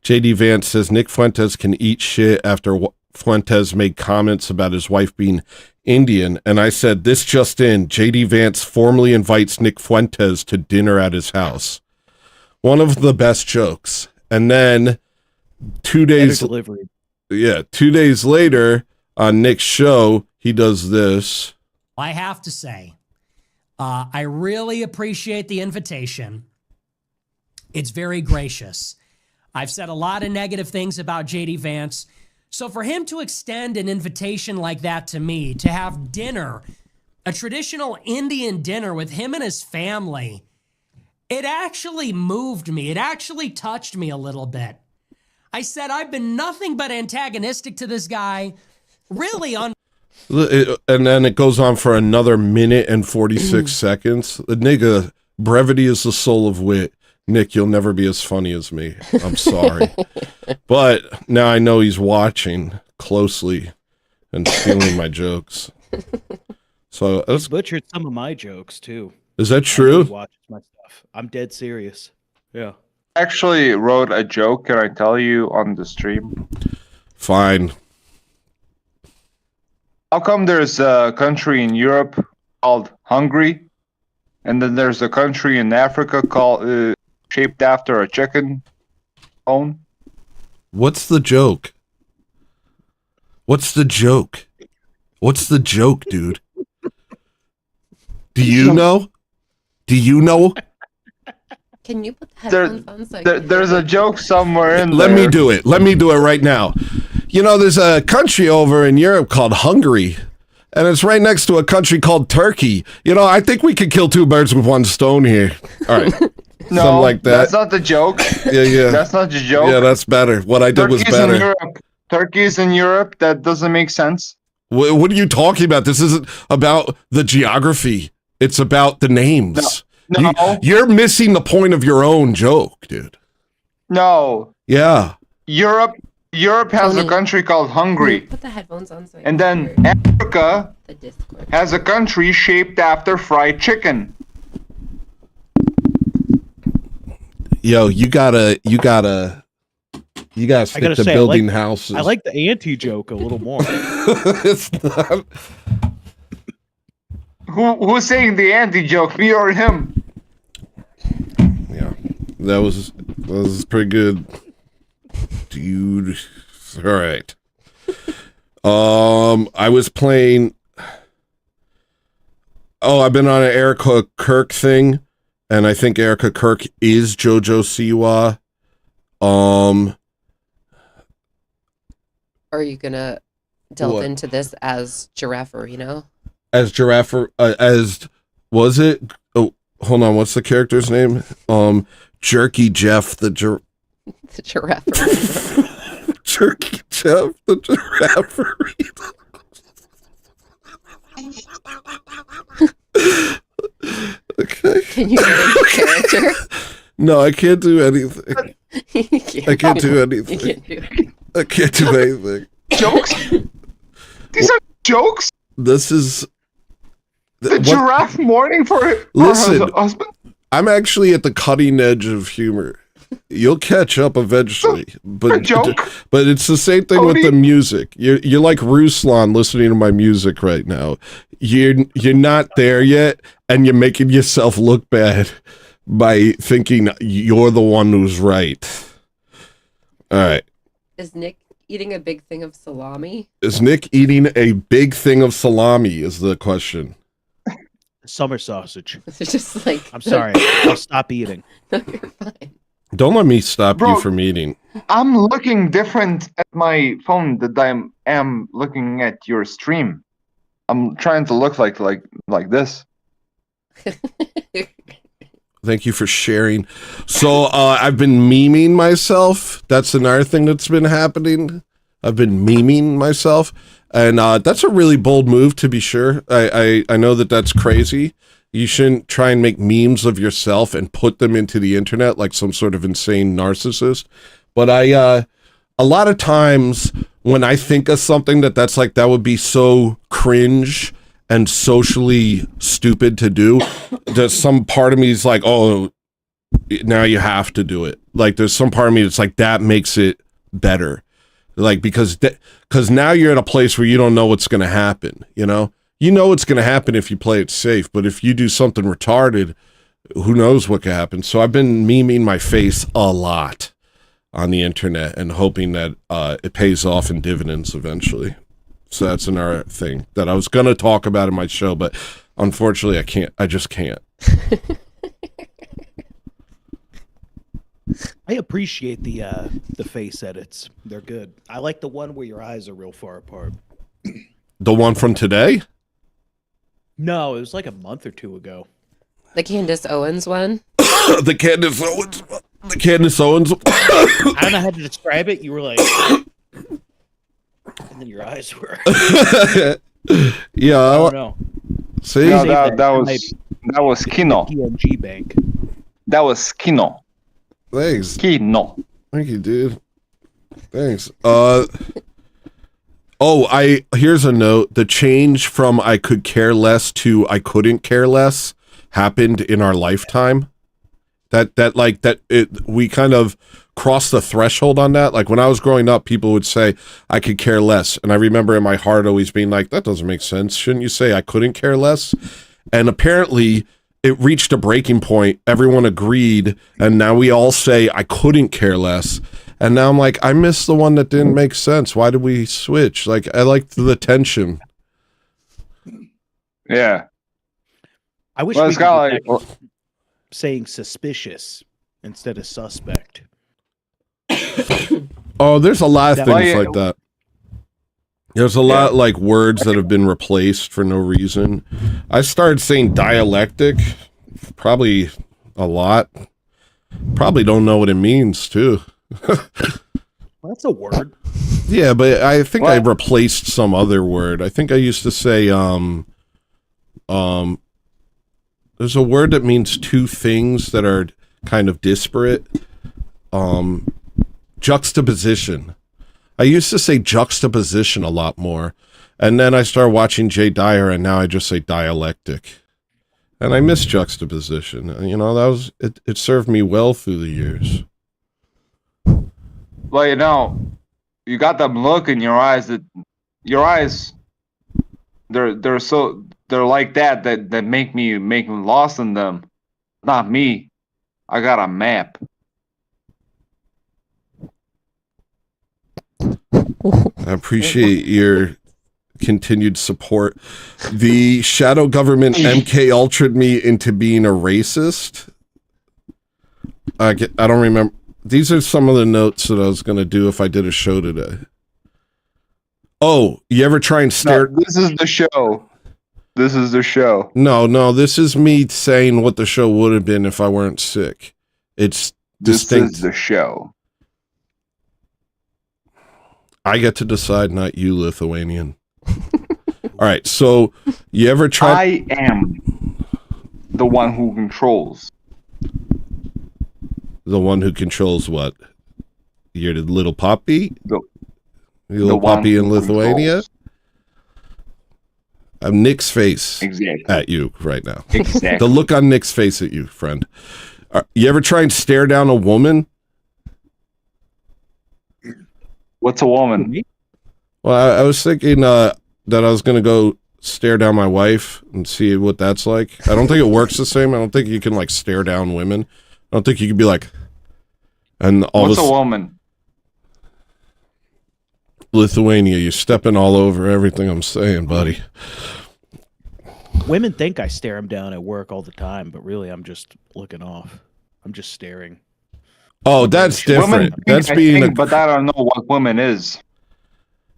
E: JD Vance says Nick Fuentes can eat shit after Fuentes made comments about his wife being Indian. And I said, this just in, JD Vance formally invites Nick Fuentes to dinner at his house. One of the best jokes. And then 2 days later on Nick's show, he does this.
I: I have to say, I really appreciate the invitation. It's very gracious. I've said a lot of negative things about JD Vance. So for him to extend an invitation like that to me, to have dinner, a traditional Indian dinner with him and his family, it actually moved me. It actually touched me a little bit. I said, I've been nothing but antagonistic to this guy, really on...
E: And then it goes on for another minute and 46 seconds. The nigga, brevity is the soul of wit. Nick, you'll never be as funny as me. I'm sorry. But now I know he's watching closely and stealing my jokes. So that's
A: butchered some of my jokes too.
E: Is that true?
A: He watches my stuff. I'm dead serious. Yeah.
F: I actually wrote a joke. Can I tell you on the stream?
E: Fine.
F: How come there's a country in Europe called Hungary, and then there's a country in Africa called shaped after a chicken bone.
E: What's the joke? What's the joke? What's the joke, dude? Do you know? Do you know?
H: Can you put the
F: There-
H: headphones on so I can
F: There's
H: hear
F: a
H: it?
F: joke somewhere in
E: Let
F: there.
E: me do it. Let me do it right now. You know, there's a country over in Europe called Hungary, and it's right next to a country called Turkey. You know, I think we could kill two birds with one stone here. All right.
F: No,
E: Something like that.
F: that's not the joke.
E: Yeah.
F: That's not the joke.
E: Yeah, that's better. What I did was
F: Turkey's in
E: better.
F: Europe. Turkey's in Europe. That doesn't make sense.
E: What are you talking about? This isn't about the geography. It's about the names.
F: No.
E: You're missing the point of your own joke, dude.
F: No.
E: Yeah.
F: Europe has a
H: Tony.
F: country called Hungary.
H: Put the headphones on so I
F: And
H: can
F: then
H: hear
F: Africa
H: the Discord.
F: has a country shaped after fried chicken.
E: Yo, you gotta stick
A: gotta
E: to
A: say,
E: building houses.
A: I like the anti joke a little more.
E: It's not.
F: Who's saying the anti joke? Me or him?
E: Yeah, that was pretty good, dude. All right. I was playing. Oh, I've been on an Erica Kirk thing, and I think Erica Kirk is JoJo Siwa.
H: Are you gonna delve
E: What?
H: into this as Girafferino?
E: As Giraffe, as was it? Oh, hold on. What's the character's name? Jerky Jeff the
H: The Girafferino.
E: Jerky Jeff the Giraffe. Okay.
H: Can you make a character?
E: No, I can't do anything. I can't do
H: You
E: anything.
H: can't do it.
E: I can't do anything.
F: Jokes? These are jokes?
E: This is.
F: The
E: what-
F: giraffe mourning for her
E: Listen.
F: husband?
E: I'm actually at the cutting edge of humor. You'll catch up eventually, but
F: A joke?
E: but it's the same thing with
F: Cody?
E: the music. You're like Ruslan listening to my music right now. You're not there yet, and you're making yourself look bad by thinking you're the one who's right. All right.
H: Is Nick eating a big thing of salami?
E: Is Nick eating a big thing of salami? Is the question.
A: Summer sausage.
H: It's just like
A: I'm sorry. I'll stop eating.
H: No, you're fine.
E: Don't let me stop
F: Bro.
E: you from eating.
F: I'm looking different at my phone that I am looking at your stream. I'm trying to look like this.
E: Thank you for sharing. So I've been memeing myself. That's another thing that's been happening. I've been memeing myself, and that's a really bold move, to be sure. I know that that's crazy. You shouldn't try and make memes of yourself and put them into the internet like some sort of insane narcissist. But a lot of times when I think of something that would be so cringe and socially stupid to do, that some part of me is like, oh, now you have to do it. Like there's some part of me that's like, that makes it better. Like, because now you're at a place where you don't know what's going to happen, you know? You know what's going to happen if you play it safe, but if you do something retarded, who knows what could happen. So I've been memeing my face a lot on the internet and hoping that it pays off in dividends eventually. So that's another thing that I was going to talk about in my show, but unfortunately I can't. I just can't.
A: I appreciate the face edits. They're good. I like the one where your eyes are real far apart.
E: The one from today?
A: No, it was like a month or two ago.
H: The Candace Owens one.
E: The Candace Owens. The Candace Owens.
A: I don't know how to describe it. You were like, and then your eyes were.
E: Yeah.
A: I don't know.
E: See?
F: No,
A: Save
F: that was Kino.
A: PNG bank.
F: That was Kino.
E: Thanks.
F: Kino.
E: Thank you, dude. Thanks. Here's a note. The change from I could care less to I couldn't care less happened in our lifetime. We kind of crossed the threshold on that. Like when I was growing up, people would say I could care less. And I remember in my heart always being like, that doesn't make sense. Shouldn't you say I couldn't care less? And apparently it reached a breaking point. Everyone agreed, and now we all say I couldn't care less. And now I'm like, I missed the one that didn't make sense. Why did we switch? Like, I liked the tension.
F: Yeah.
A: I wish
F: Well,
A: we
F: it's
A: could
F: got
A: get
F: like
A: back to saying suspicious instead of suspect.
E: Oh, there's a lot of
A: That-
E: things like that. There's a lot like words that have been replaced for no reason. I started saying dialectic, probably a lot. Probably don't know what it means too.
A: That's a word.
E: Yeah, but I think I
F: What?
E: replaced some other word. I think I used to say there's a word that means two things that are kind of disparate. Juxtaposition. I used to say juxtaposition a lot more. And then I started watching Jay Dyer, and now I just say dialectic. And I miss juxtaposition. You know, that was it served me well through the years.
F: Well, you know, you got that look in your eyes that your eyes they're like that make me lost in them. Not me. I got a map.
E: I appreciate your continued support. The shadow government MK Ultra'd me into being a racist. I don't remember. These are some of the notes that I was going to do if I did a show today. Oh, you ever try and stare?
F: No, this is the show. This is the show.
E: No, this is me saying what the show would have been if I weren't sick. It's
F: This
E: distinct.
F: is the show.
E: I get to decide, not you, Lithuanian. All right, so you ever try?
F: I am the one who controls.
E: The one who controls what? You're the little puppy?
F: The
E: little
F: one
E: puppy in
F: who
E: Lithuania?
F: controls.
E: I'm Nick's face
F: Exactly.
E: at you right now.
F: Exactly.
E: The look on Nick's face at you, friend. You ever try and stare down a woman?
F: What's a woman?
E: Well, I was thinking that I was going to go stare down my wife and see what that's like. I don't think it works the same. I don't think you can, like, stare down women. I don't think you could be like, and all
F: What's
E: this
F: a woman?
E: Lithuania, you're stepping all over everything I'm saying, buddy.
A: Women think I stare them down at work all the time, but really I'm just looking off. I'm just staring.
E: Oh, that's different.
F: Women
E: That's
F: think I
E: being
F: think, but I don't know what woman is.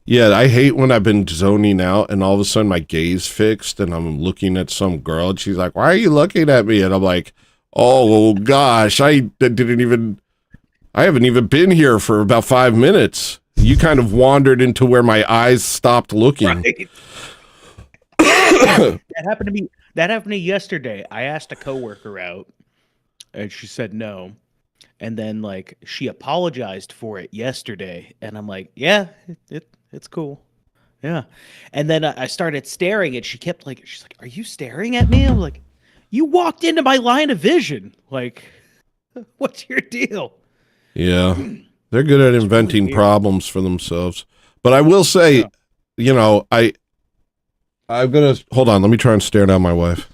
E: Yeah, I hate when I've been zoning out and all of a sudden my gaze fixed and I'm looking at some girl and she's like, "Why are you looking at me?" And I'm like, "Oh gosh, I haven't even been here for about 5 minutes. You kind of wandered into where my eyes stopped looking."
A: Right. That happened to me. That happened to me yesterday. I asked a coworker out, and she said no. And then, like, she apologized for it yesterday, and I'm like, "Yeah, it's cool, yeah." And then I started staring, and she kept like, she's like, "Are you staring at me?" I'm like, "You walked into my line of vision. Like, what's your deal?"
E: Yeah. They're good at inventing
A: weird.
E: problems for themselves. But I will say, you know, I'm going to hold on, let me try and stare down my wife.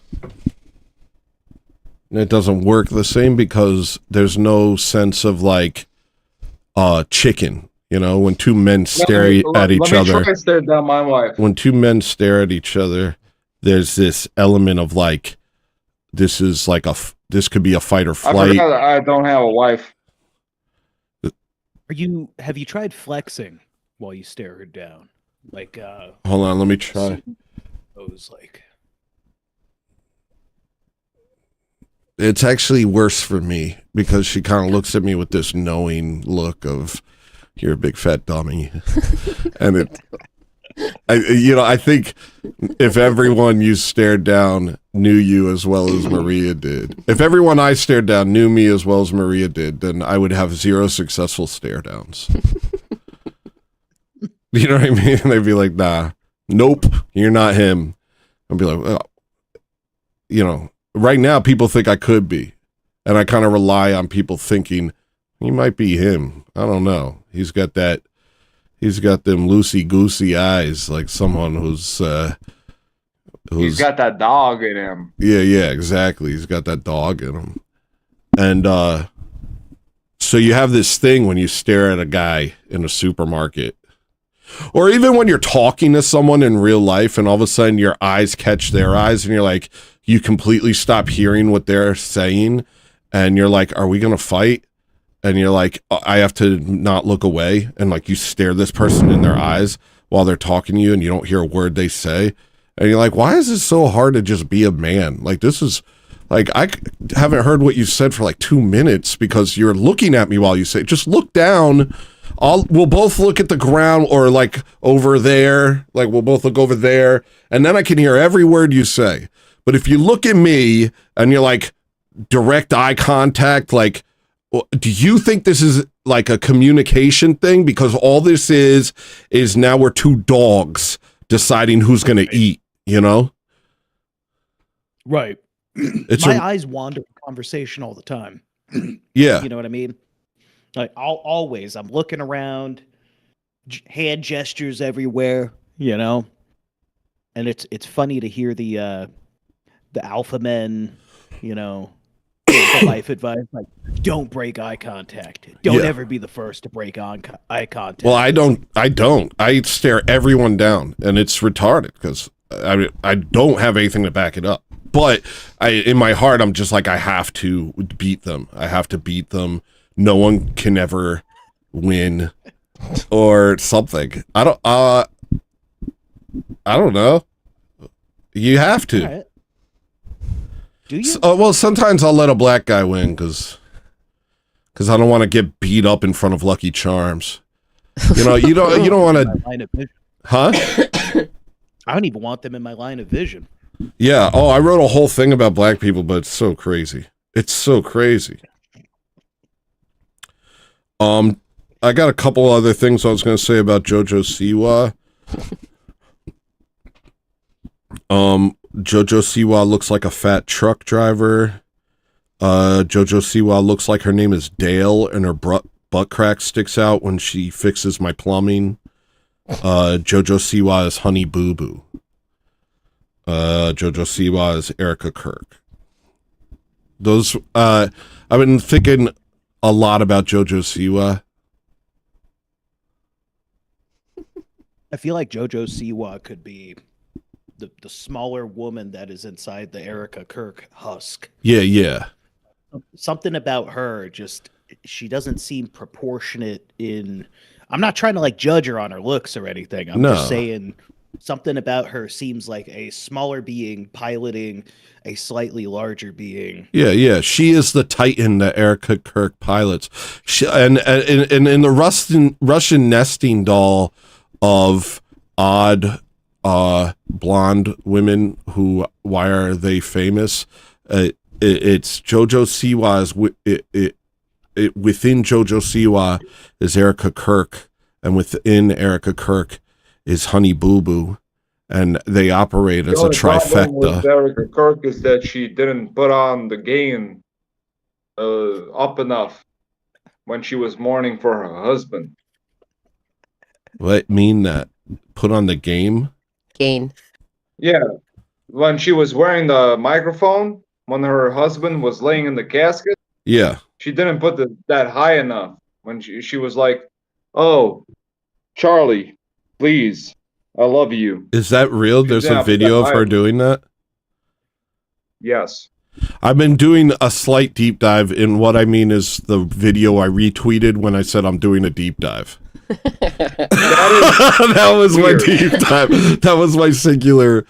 E: And it doesn't work the same because there's no sense of like chicken, you know, when two men stare at each other.
F: Let me try to stare down my wife.
E: When two men stare at each other, there's this element of like, this is like this could be a fight or
F: I
E: flight.
F: forgot that I don't have a wife.
A: Have you tried flexing while you stare her down? Like,
E: Hold on, let me try.
A: those like.
E: It's actually worse for me because she kind of looks at me with this knowing look of, "You're a big fat dummy." And I think if everyone you stared down knew you as well as Maria did, if everyone I stared down knew me as well as Maria did, then I would have 0 successful stare downs. You know what I mean? They'd be like, "Nah, nope, you're not him." I'd be like, "Well, you know, right now people think I could be." And I kind of rely on people thinking he might be him. I don't know. He's got them loosey-goosey eyes like someone who's who's
F: He's got that dog in him.
E: yeah, exactly. He's got that dog in him. And so you have this thing when you stare at a guy in a supermarket, or even when you're talking to someone in real life and all of a sudden your eyes catch their eyes and you're like, you completely stop hearing what they're saying and you're like, are we going to fight? And you're like, I have to not look away. And like you stare this person in their eyes while they're talking to you and you don't hear a word they say. And you're like, why is it so hard to just be a man? Like, this is like, haven't heard what you said for like 2 minutes because you're looking at me while you say, just look down. We'll both look at the ground or like over there. Like we'll both look over there. And then I can hear every word you say. But if you look at me and you're like direct eye contact, like, do you think this is like a communication thing? Because all this is now we're two dogs deciding who's going to eat, you know?
A: Right.
E: It's
A: My eyes wander from conversation all the time.
E: yeah.
A: You know what I mean? Like I'm looking around, hand gestures everywhere, you know? And it's funny to hear the alpha men, you know, the life advice, like, don't break eye contact. Don't ever be the first to break eye contact.
E: Well, I don't. I stare everyone down, and it's retarded because I don't have anything to back it up. But in my heart, I'm just like, I have to beat them. I have to beat them. No one can ever win or something. I don't know. You have to.
A: All right. Do you?
E: Well, sometimes I'll let a black guy win because I don't want to get beat up in front of Lucky Charms. You know, you don't want to. Huh?
A: I don't even want them in my line of vision.
E: Yeah. Oh, I wrote a whole thing about black people, but it's so crazy. It's so crazy. I got a couple other things I was going to say about JoJo Siwa. JoJo Siwa looks like a fat truck driver. JoJo Siwa looks like her name is Dale and her butt crack sticks out when she fixes my plumbing. JoJo Siwa is Honey Boo Boo. JoJo Siwa is Erica Kirk. Those, I've been thinking a lot about JoJo Siwa.
A: I feel like JoJo Siwa could be the smaller woman that is inside the Erica Kirk husk.
E: Yeah.
A: Something about her, just she doesn't seem proportionate in. I'm not trying to like judge her on her looks or anything. I'm just saying something about her seems like a smaller being piloting a slightly larger being.
E: Yeah. She is the Titan that Erica Kirk pilots. And in the Russian nesting doll of odd blonde women who, why are they famous? It's JoJo Siwa's within JoJo Siwa is Erica Kirk, and within Erica Kirk is Honey Boo Boo, and they operate as a trifecta.
F: With Erica Kirk is that she didn't put on the gain up enough when she was mourning for her husband.
E: What mean that? Put on the game?
H: Gain.
F: Yeah, when she was wearing the microphone, when her husband was laying in the casket,
E: Yeah.
F: she didn't put that high enough. When she was like, "Oh, Charlie, please, I love you."
E: Is that real? There's a video of her doing that?
F: Yes.
E: I've been doing a slight deep dive, and what I mean is the video I retweeted when I said I'm doing a deep dive. That was my deep dive. That was my singular.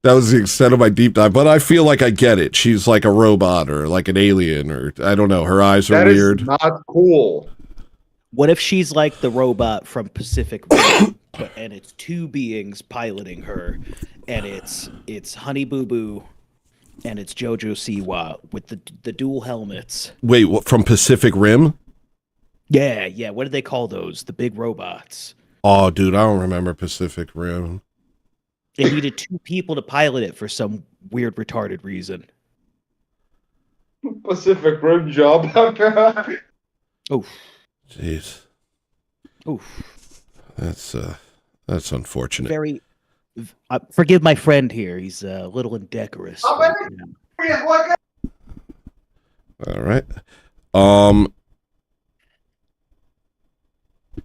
E: That was the extent of my deep dive. But I feel like I get it. She's like a robot or like an alien, or I don't know. Her eyes are weird.
F: That is not cool.
A: What if she's like the robot from Pacific Rim, and it's two beings piloting her, and it's Honey Boo Boo, and it's JoJo Siwa with the dual helmets.
E: Wait, what, from Pacific Rim?
A: Yeah. What do they call those? The big robots.
E: Oh, dude, I don't remember Pacific Rim.
A: They needed two people to pilot it for some weird retarded reason.
F: Pacific Rim job.
A: Oh,
E: jeez.
A: Oh,
E: That's unfortunate.
A: very, Forgive my friend here. He's a little indecorous. but, you know.
E: All right.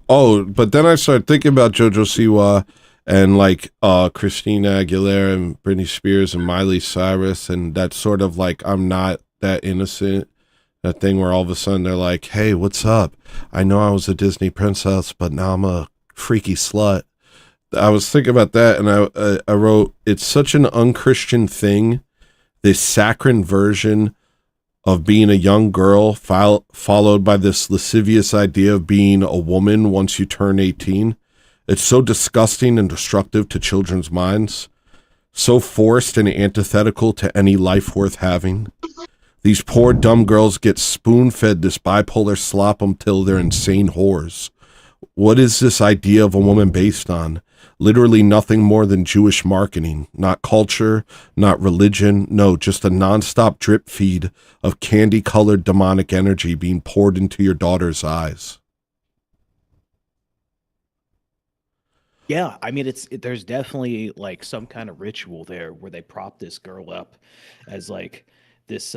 E: Oh, but then I started thinking about JoJo Siwa and like Christina Aguilera and Britney Spears and Miley Cyrus, and that sort of like I'm not that innocent. That thing where all of a sudden they're like, "Hey, what's up? I know I was a Disney princess, but now I'm a freaky slut." I was thinking about that, and I wrote, "It's such an unchristian thing, this saccharine version of being a young girl, followed by this lascivious idea of being a woman once you turn 18. It's so disgusting and destructive to children's minds, so forced and antithetical to any life worth having. These poor dumb girls get spoon-fed this bipolar slop until they're insane whores. What is this idea of a woman based on? Literally nothing more than Jewish marketing, not culture, not religion, no, just a nonstop drip feed of candy-colored demonic energy being poured into your daughter's eyes."
A: Yeah, I mean, there's definitely like some kind of ritual there where they prop this girl up as like this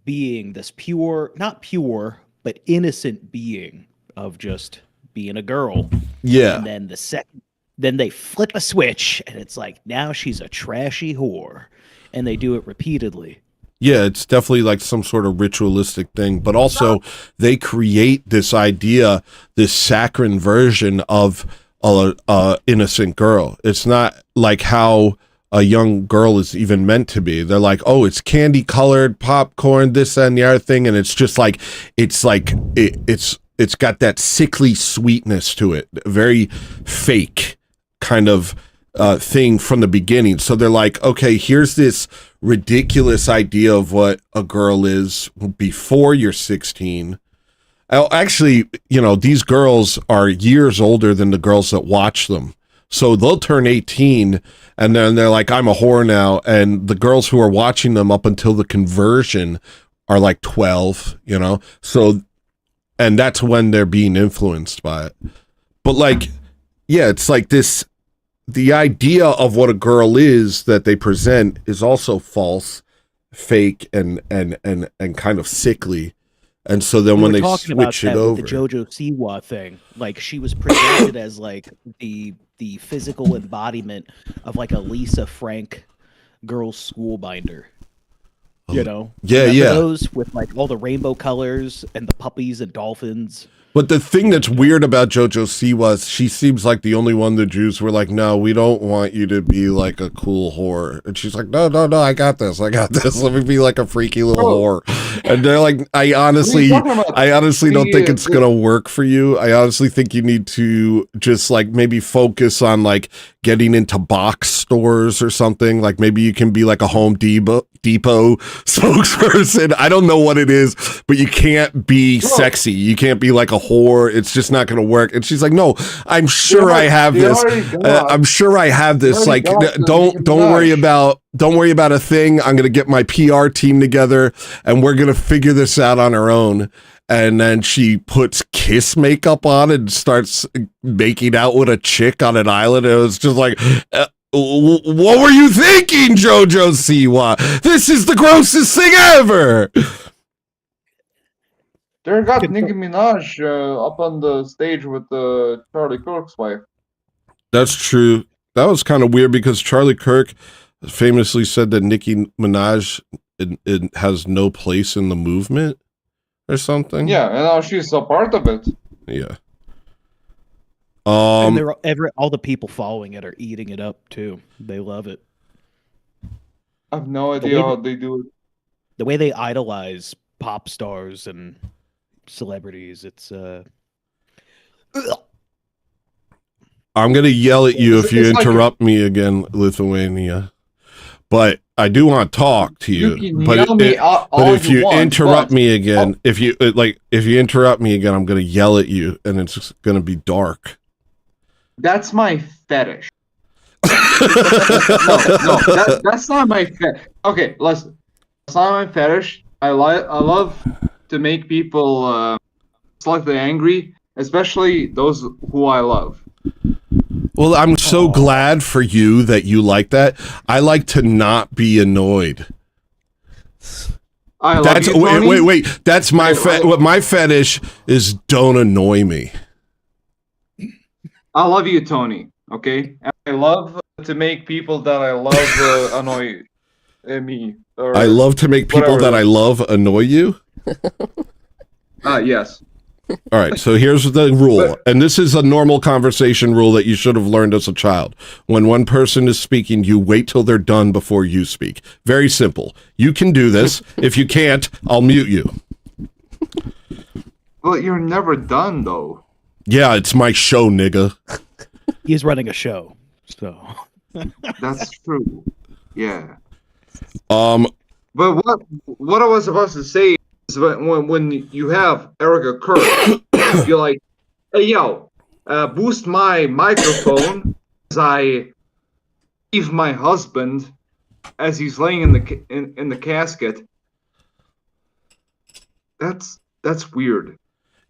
A: being, this pure, not pure, but innocent being of just being a girl.
E: Yeah.
A: And then then they flip a switch and it's like, now she's a trashy whore. And they do it repeatedly.
E: Yeah, it's definitely like some sort of ritualistic thing, but also they create this idea, this saccharine version of a innocent girl. It's not like how a young girl is even meant to be. They're like, oh, it's candy colored popcorn, this and the other thing, and it's just like it's got that sickly sweetness to it, very fake kind of thing from the beginning. So they're like, okay, here's this ridiculous idea of what a girl is before you're 16. Actually, these girls are years older than the girls that watch them. So they'll turn 18 and then they're like, I'm a whore now. And the girls who are watching them up until the conversion are like 12, So, and that's when they're being influenced by it. But like, yeah, it's like this, the idea of what a girl is that they present is also false, fake, and kind of sickly. And so then when they switch it over,
A: the JoJo Siwa thing, like she was presented as like the physical embodiment of like a Lisa Frank girls' school binder.
E: Yeah.
A: Those with like all the rainbow colors and the puppies and dolphins.
E: But the thing that's weird about JoJo Siwa is she seems like the only one the Jews were like, no, we don't want you to be like a cool whore. And she's like, no, I got this. Let me be like a freaky little whore. And they're like, I honestly don't think it's going to work for you. I honestly think you need to just like maybe focus on like getting into box stores or something. Like maybe you can be like a Home Depot spokesperson. I don't know what it is, but you can't be sexy. You can't be like a whore. It's just not going to work. And she's like, no, I'm sure I have this. I'm sure I have this. Like, don't worry about a thing. I'm going to get my PR team together and we're going to figure this out on our own. And then she puts kiss makeup on and starts making out with a chick on an island. It was just like, what were you thinking, JoJo Siwa? This is the grossest thing ever.
F: They got Nicki Minaj up on the stage with Charlie Kirk's wife.
E: That's true. That was kind of weird because Charlie Kirk famously said that Nicki Minaj it has no place in the movement or something.
F: Yeah, and now she's a part of it.
E: Yeah.
A: And all the people following it are eating it up too. They love it.
F: I have no idea how they do it.
A: The way they idolize pop stars and celebrities, it's
E: I'm gonna yell at you if you interrupt me again, Lithuania. But I do want to talk to you. But if you interrupt me again, if you interrupt me again, I'm gonna yell at you, and it's just gonna be dark.
F: That's my fetish. That's not my fetish. Okay, listen. That's not my fetish. I love to make people slightly angry, especially those who I love.
E: Well, I'm so glad for you that you like that. I like to not be annoyed.
F: I love
E: That's
F: you, Tony.
E: wait. That's my what my fetish is. Don't annoy me.
F: I love you, Tony. Okay, and I love to make people that I love annoy me. Or
E: I love to make people
F: whatever.
E: that I love annoy you.
F: Yes.
E: All right, so here's the rule, and this is a normal conversation rule that you should have learned as a child. When one person is speaking, you wait till they're done before you speak. Very simple. You can do this. If you can't, I'll mute you.
F: But you're never done, though.
E: Yeah, it's my show, nigga.
A: He's running a show, so
F: That's true. Yeah.
E: Um,
F: But what I was supposed to say is when you have Erica Kirk, you're like, hey yo, boost my microphone as I leave my husband as he's laying in the casket. That's weird.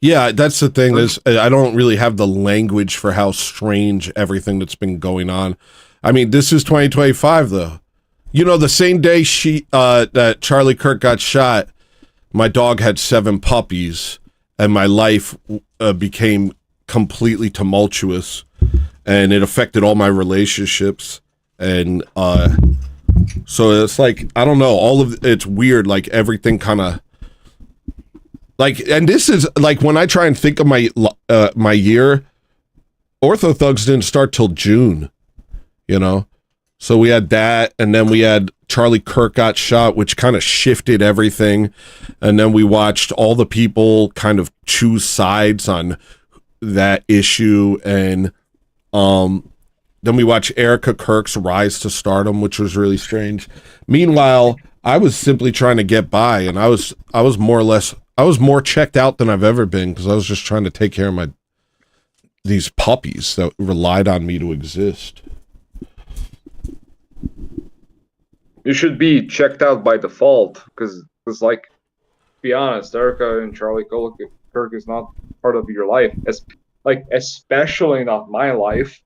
E: yeah, that's the thing is I don't really have the language for how strange everything that's been going on. I mean, this is 2025 though. You know, the same day that Charlie Kirk got shot, my dog had 7 puppies, and my life became completely tumultuous, and it affected all my relationships, and so it's like, I don't know, it's weird, like everything kind of, like, and this is, like, when I try and think of my year, Ortho Thugs didn't start till June, you know? So we had that, and then we had Charlie Kirk got shot, which kind of shifted everything. And then we watched all the people kind of choose sides on that issue. And then we watched Erica Kirk's rise to stardom, which was really strange. Meanwhile, I was simply trying to get by, and I was more checked out than I've ever been, because I was just trying to take care of these puppies that relied on me to exist.
F: You should be checked out by default, because like, to be honest, Erica and Charlie Kirk is not part of your life, especially not my life,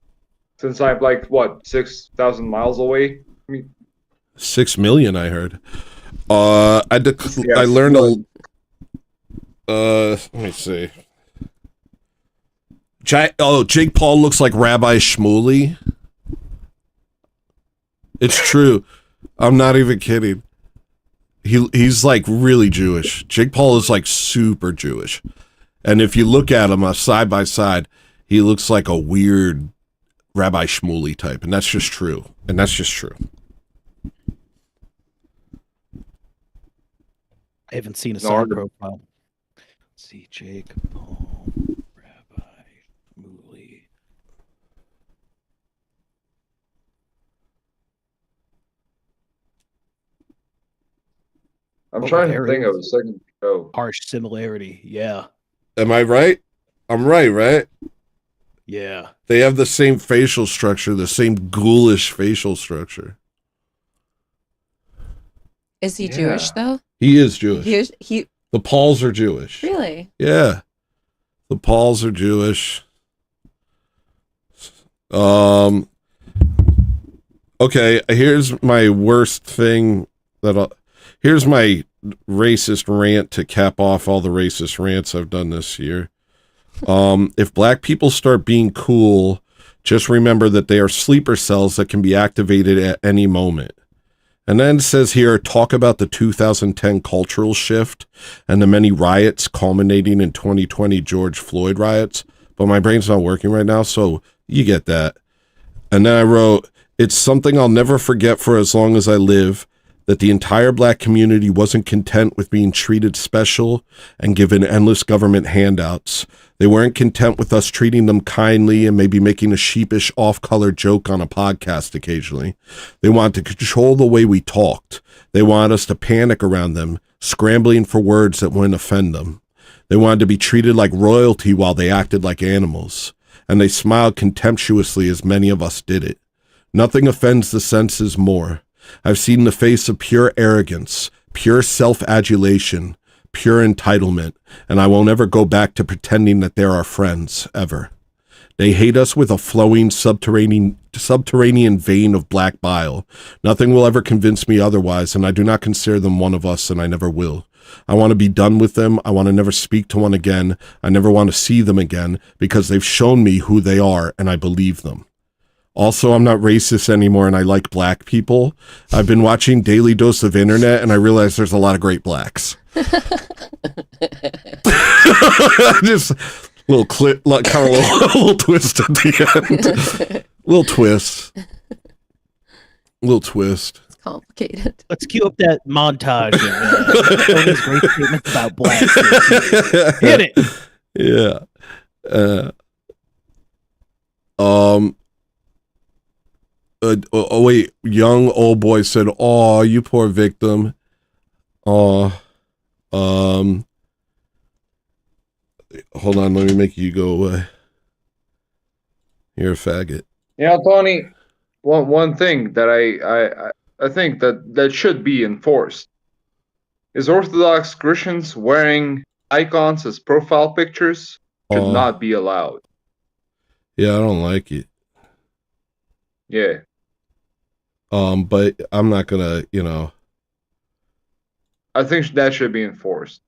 F: since I'm like, what, 6,000 miles away? I mean,
E: 6 million, I heard. I learned let me see. Jake Paul looks like Rabbi Shmuley. It's true. I'm not even kidding. He's like really Jewish. Jake Paul is like super Jewish. And if you look at him side by side, he looks like a weird Rabbi Shmuley type. And that's just true.
A: I haven't seen a side profile. Let's see, Jake Paul, Rabbi Shmuley.
F: I'm trying to think of a second show.
A: Harsh similarity, yeah.
E: Am I right? I'm right?
A: Yeah.
E: They have the same facial structure, the same ghoulish facial structure.
H: Is he Jewish though?
E: He is Jewish.
H: He
E: The Pauls are Jewish.
H: really?
E: Yeah. The Pauls are Jewish. Okay, here's my worst thing here's my racist rant to cap off all the racist rants I've done this year. If black people start being cool, just remember that they are sleeper cells that can be activated at any moment. And then it says here, talk about the 2010 cultural shift and the many riots culminating in 2020 George Floyd riots. But my brain's not working right now, so you get that. And then I wrote, it's something I'll never forget for as long as I live, that the entire black community wasn't content with being treated special and given endless government handouts. They weren't content with us treating them kindly and maybe making a sheepish off-color joke on a podcast occasionally. They wanted to control the way we talked. They wanted us to panic around them, scrambling for words that wouldn't offend them. They wanted to be treated like royalty while they acted like animals. And they smiled contemptuously as many of us did it. Nothing offends the senses more. I've seen the face of pure arrogance, pure self-adulation, pure entitlement, and I won't ever go back to pretending that they're our friends, ever. They hate us with a flowing subterranean vein of black bile. Nothing will ever convince me otherwise, and I do not consider them one of us, and I never will. I want to be done with them. I want to never speak to one again. I never want to see them again because they've shown me who they are, and I believe them. Also, I'm not racist anymore, and I like black people. I've been watching Daily Dose of Internet, and I realize there's a lot of great blacks. Just little clip, like kind of little twist at the end. Little twist.
H: It's complicated.
A: Let's cue up that montage of Tony's great statements about blacks. Hit it.
E: Yeah. Oh wait, young old boy said, "Oh, you poor victim." Hold on, let me make you go away. You're a faggot.
F: Tony, one thing that I think that should be enforced is Orthodox Christians wearing icons as profile pictures should not be allowed.
E: Yeah, I don't like it.
F: Yeah.
E: But I'm not gonna,
F: I think that should be enforced.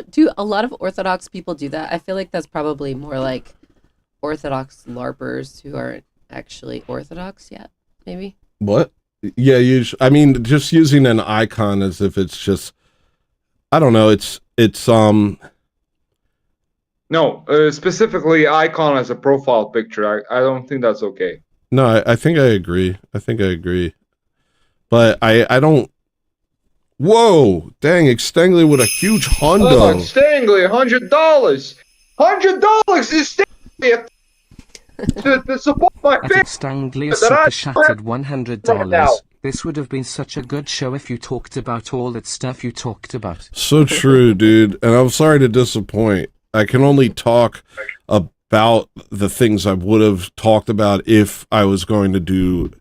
H: Do a lot of Orthodox people do that? I feel like that's probably more like Orthodox LARPers who aren't actually Orthodox yet, maybe.
E: What? Yeah, I mean, just using an icon as if it's just, I don't know, it's
F: No, specifically icon as a profile picture. I don't think that's okay.
E: No, I think I agree. But I don't. Whoa! Dang, Extangly with a huge hundo.
F: Oh, Extangly, $100. $100 is Extangly to support my family.
B: Extangly super shattered $100. This would have been such a good show if you talked about all that stuff you talked about.
E: So true, dude. And I'm sorry to disappoint. I can only talk about the things I would have talked about if I was going to do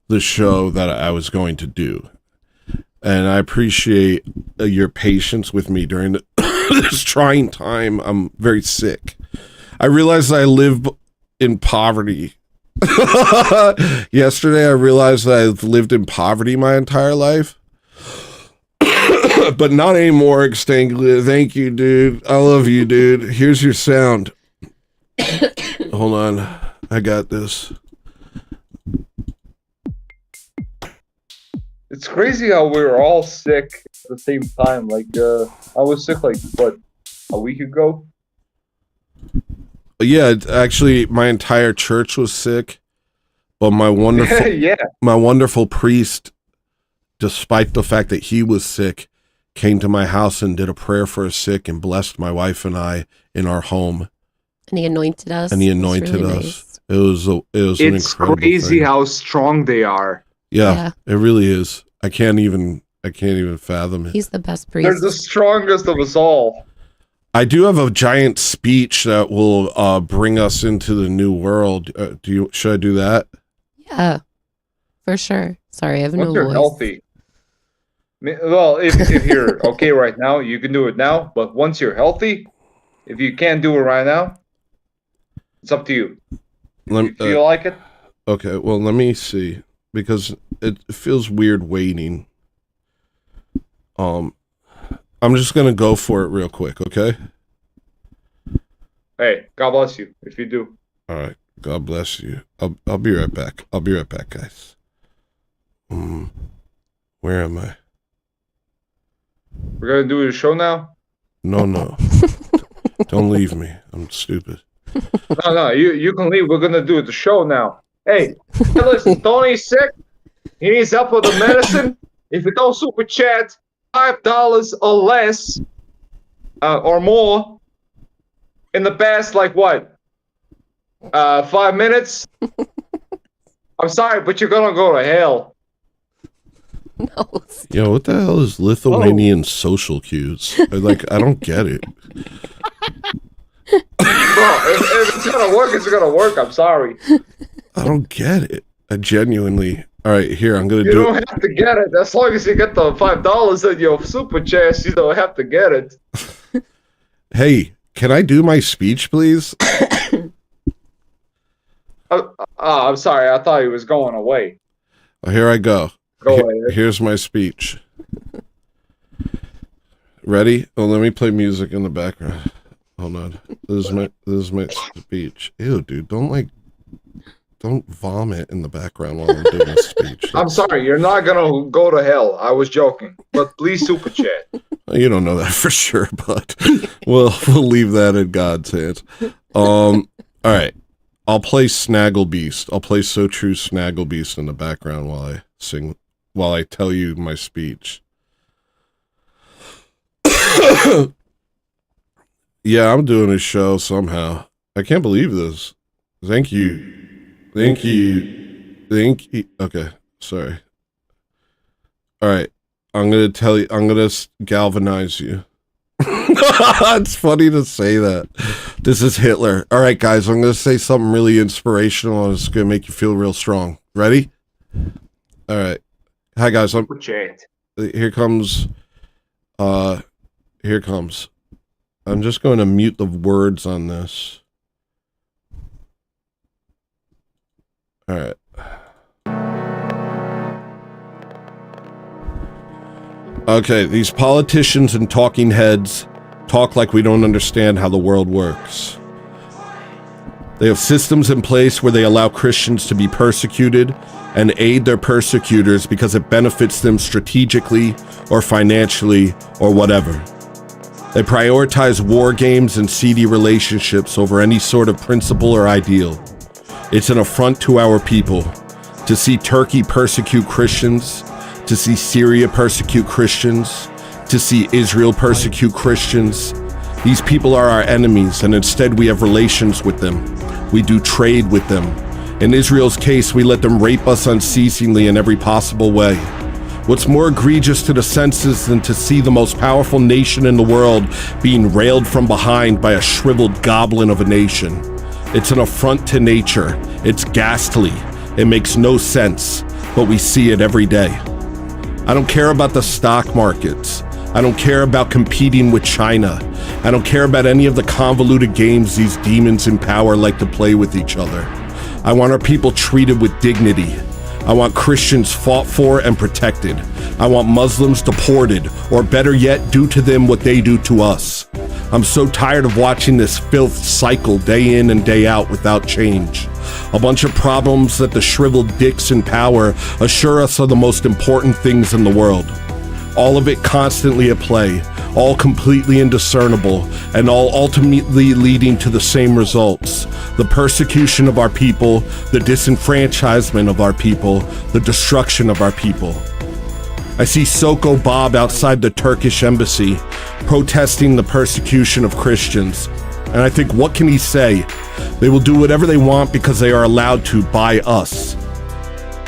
E: the show that I was going to do. And I appreciate your patience with me during this trying time. I'm very sick. I realized I live in poverty. Yesterday, I realized that I've lived in poverty my entire life. But not anymore, Extanglia. Thank you, dude. I love you, dude. Here's your sound. Hold on. I got this.
F: It's crazy how we were all sick at the same time. Like, I was sick, like, what, a week ago?
E: Yeah, actually, my entire church was sick. But my wonderful, my wonderful priest, despite the fact that he was sick, came to my house and did a prayer for us sick and blessed my wife and I in our home.
H: And he anointed us.
E: And he anointed
H: really
E: us.
H: Nice.
E: It was an incredible
F: crazy
E: thing.
F: how strong they are.
E: Yeah, it really is. I can't even fathom it.
H: He's the best priest.
F: They're the strongest of us all.
E: I do have a giant speech that will bring us into the new world. Should I do that?
H: Yeah, for sure. Sorry, I have
F: Once
H: no
F: you're
H: voice.
F: healthy. Well, if you're okay right now, you can do it now. But once you're healthy, if you can't do it right now, it's up to you. If you feel like it.
E: Okay, well, let me see. Because it feels weird waiting. I'm just gonna go for it real quick, okay?
F: Hey, God bless you if you do.
E: All right, God bless you. I'll be right back. I'll be right back, guys. Where am I?
F: We're gonna do the show now.
E: No. Don't leave me. I'm stupid.
F: No, you can leave. We're gonna do the show now. Hey, listen, Tony's sick. He needs help with the medicine. If you don't super chat $5 or less, or more, in the past, like what? 5 minutes? I'm sorry, but you're gonna go to hell.
H: No.
E: Yo, what the hell is Lithuanian social cues? I don't get it.
F: Bro, if it's gonna work, it's gonna work. I'm sorry.
E: I don't get it. I genuinely. All right, here, I'm gonna
F: You
E: do
F: don't
E: it.
F: have to get it. As long as you get the $5 in your super chat, you don't have to get it.
E: Hey, can I do my speech, please?
F: I'm sorry. I thought he was going away.
E: Here I go.
F: Go ahead.
E: Here's my speech. Ready? Oh, let me play music in the background. Hold on. This is my speech. Ew, dude, don't vomit in the background while I'm doing a speech.
F: I'm sorry. You're not gonna go to hell. I was joking. But please super chat.
E: You don't know that for sure, but we'll leave that in God's hands. All right. I'll play Snaggle Beast. I'll play So True Snaggle Beast in the background while I tell you my speech. Yeah, I'm doing a show somehow. I can't believe this. Thank you. Okay, sorry. All right. I'm going to galvanize you. It's funny to say that. This is Hitler. All right, guys, I'm going to say something really inspirational and it's going to make you feel real strong. Ready? All right. Hi, guys.
F: Super chat.
E: Here comes. I'm just going to mute the words on this. All right. Okay, these politicians and talking heads talk like we don't understand how the world works. They have systems in place where they allow Christians to be persecuted and aid their persecutors because it benefits them strategically or financially or whatever. They prioritize war games and seedy relationships over any sort of principle or ideal. It's an affront to our people to see Turkey persecute Christians, to see Syria persecute Christians, to see Israel persecute Christians. These people are our enemies, and instead we have relations with them. We do trade with them. In Israel's case, we let them rape us unceasingly in every possible way. What's more egregious to the senses than to see the most powerful nation in the world being railed from behind by a shriveled goblin of a nation? It's an affront to nature. It's ghastly. It makes no sense, but we see it every day. I don't care about the stock markets. I don't care about competing with China. I don't care about any of the convoluted games these demons in power like to play with each other. I want our people treated with dignity. I want Christians fought for and protected. I want Muslims deported, or better yet, do to them what they do to us. I'm so tired of watching this filth cycle day in and day out without change. A bunch of problems that the shriveled dicks in power assure us are the most important things in the world. All of it constantly at play, all completely indiscernible, and all ultimately leading to the same results: the persecution of our people, the disenfranchisement of our people, the destruction of our people. I see Soko Bob outside the Turkish embassy protesting the persecution of Christians, and I think, what can he say? They will do whatever they want because they are allowed to by us.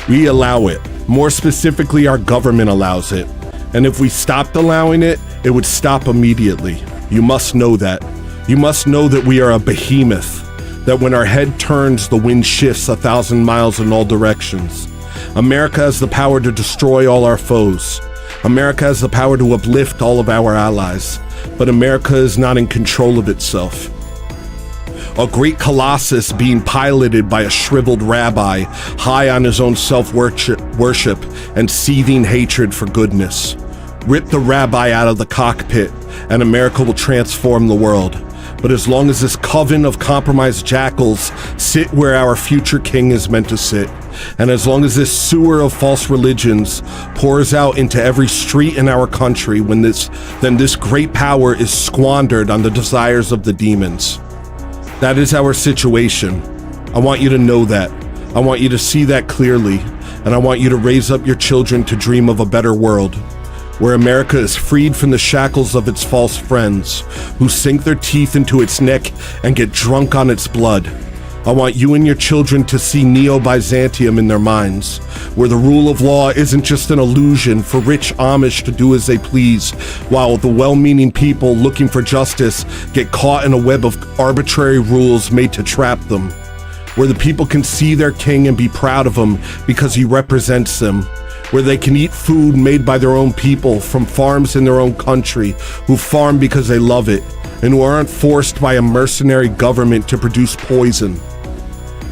E: We allow it. More specifically, our government allows it. And if we stopped allowing it, it would stop immediately. You must know that. You must know that we are a behemoth, that when our head turns, the wind shifts 1,000 miles in all directions. America has the power to destroy all our foes. America has the power to uplift all of our allies. But America is not in control of itself. A great colossus being piloted by a shriveled rabbi, high on his own self-worship and seething hatred for goodness. Rip the rabbi out of the cockpit, and America will transform the world. But as long as this coven of compromised jackals sit where our future king is meant to sit, and as long as this sewer of false religions pours out into every street in our country, then this great power is squandered on the desires of the demons. That is our situation. I want you to know that. I want you to see that clearly, and I want you to raise up your children to dream of a better world, where America is freed from the shackles of its false friends, who sink their teeth into its neck and get drunk on its blood. I want you and your children to see Neo-Byzantium in their minds, where the rule of law isn't just an illusion for rich Amish to do as they please, while the well-meaning people looking for justice get caught in a web of arbitrary rules made to trap them, where the people can see their king and be proud of him because he represents them, where they can eat food made by their own people from farms in their own country, who farm because they love it, and who aren't forced by a mercenary government to produce poison.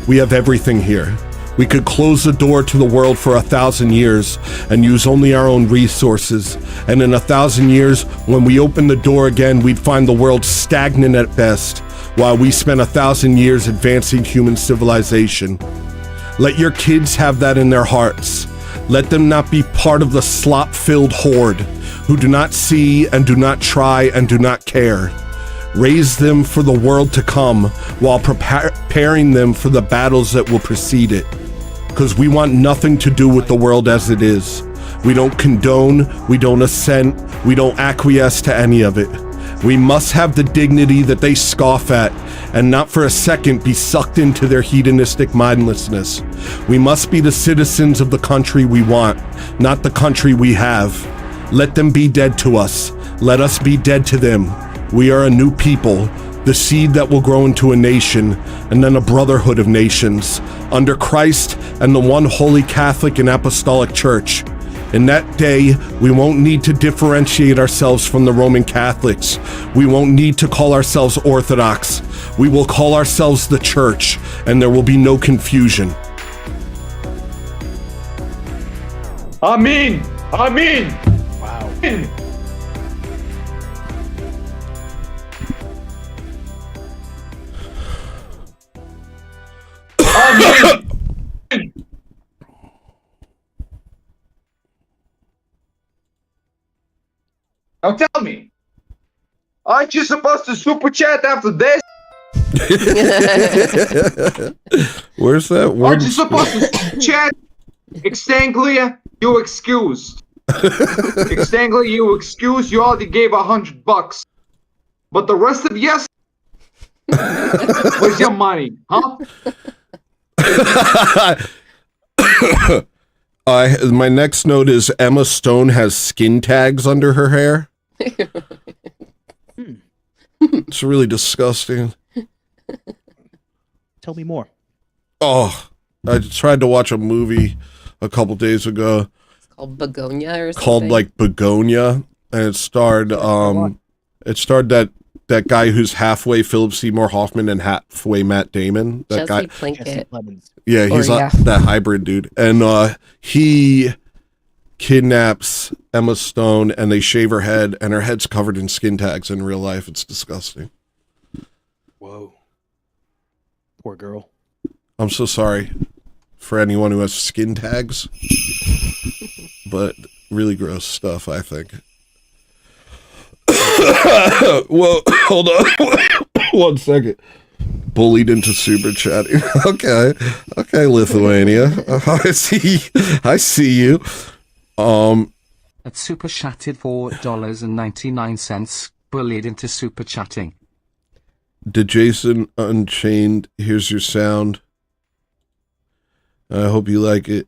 E: We have everything here. We could close the door to the world for 1,000 years and use only our own resources. And in 1,000 years, when we open the door again, we'd find the world stagnant at best, while we spent 1,000 years advancing human civilization. Let your kids have that in their hearts. Let them not be part of the slop-filled horde who do not see and do not try and do not care. Raise them for the world to come while preparing them for the battles that will precede it. Because we want nothing to do with the world as it is. We don't condone, we don't assent, we don't acquiesce to any of it. We must have the dignity that they scoff at, and not for a second be sucked into their hedonistic mindlessness. We must be the citizens of the country we want, not the country we have. Let them be dead to us. Let us be dead to them. We are a new people, the seed that will grow into a nation, and then a brotherhood of nations, under Christ and the one holy Catholic and Apostolic Church. In that day, we won't need to differentiate ourselves from the Roman Catholics. We won't need to call ourselves Orthodox. We will call ourselves the Church, and there will be no confusion.
F: Amen. Amen.
A: Wow.
F: Amen. Now tell me, aren't you supposed to super chat after this?
E: Where's that word?
F: Aren't you supposed to super chat? Extanglia, you excused. Extanglia, you excused. You already gave $100, but the rest of yes. Where's your money, huh?
E: My next note is Emma Stone has skin tags under her hair. It's really disgusting.
A: Tell me more.
E: Oh, I tried to watch a movie a couple days ago.
H: It's called Begonia or something.
E: Called like Begonia, and it starred that guy who's halfway Philip Seymour Hoffman and halfway Matt Damon. That
H: Jesse
E: guy.
H: Plinkett.
E: Yeah, he's that hybrid dude. And he kidnaps Emma Stone and they shave her head and her head's covered in skin tags in real life. It's disgusting.
A: Whoa. Poor girl.
E: I'm so sorry for anyone who has skin tags. But really gross stuff, I think. Well, hold on. 1 second. Bullied into super chatting. Okay, Lithuania. I see you.
B: At super chatted $4.99, bullied into super chatting.
E: Did Jason Unchained? Here's your sound. I hope you like it.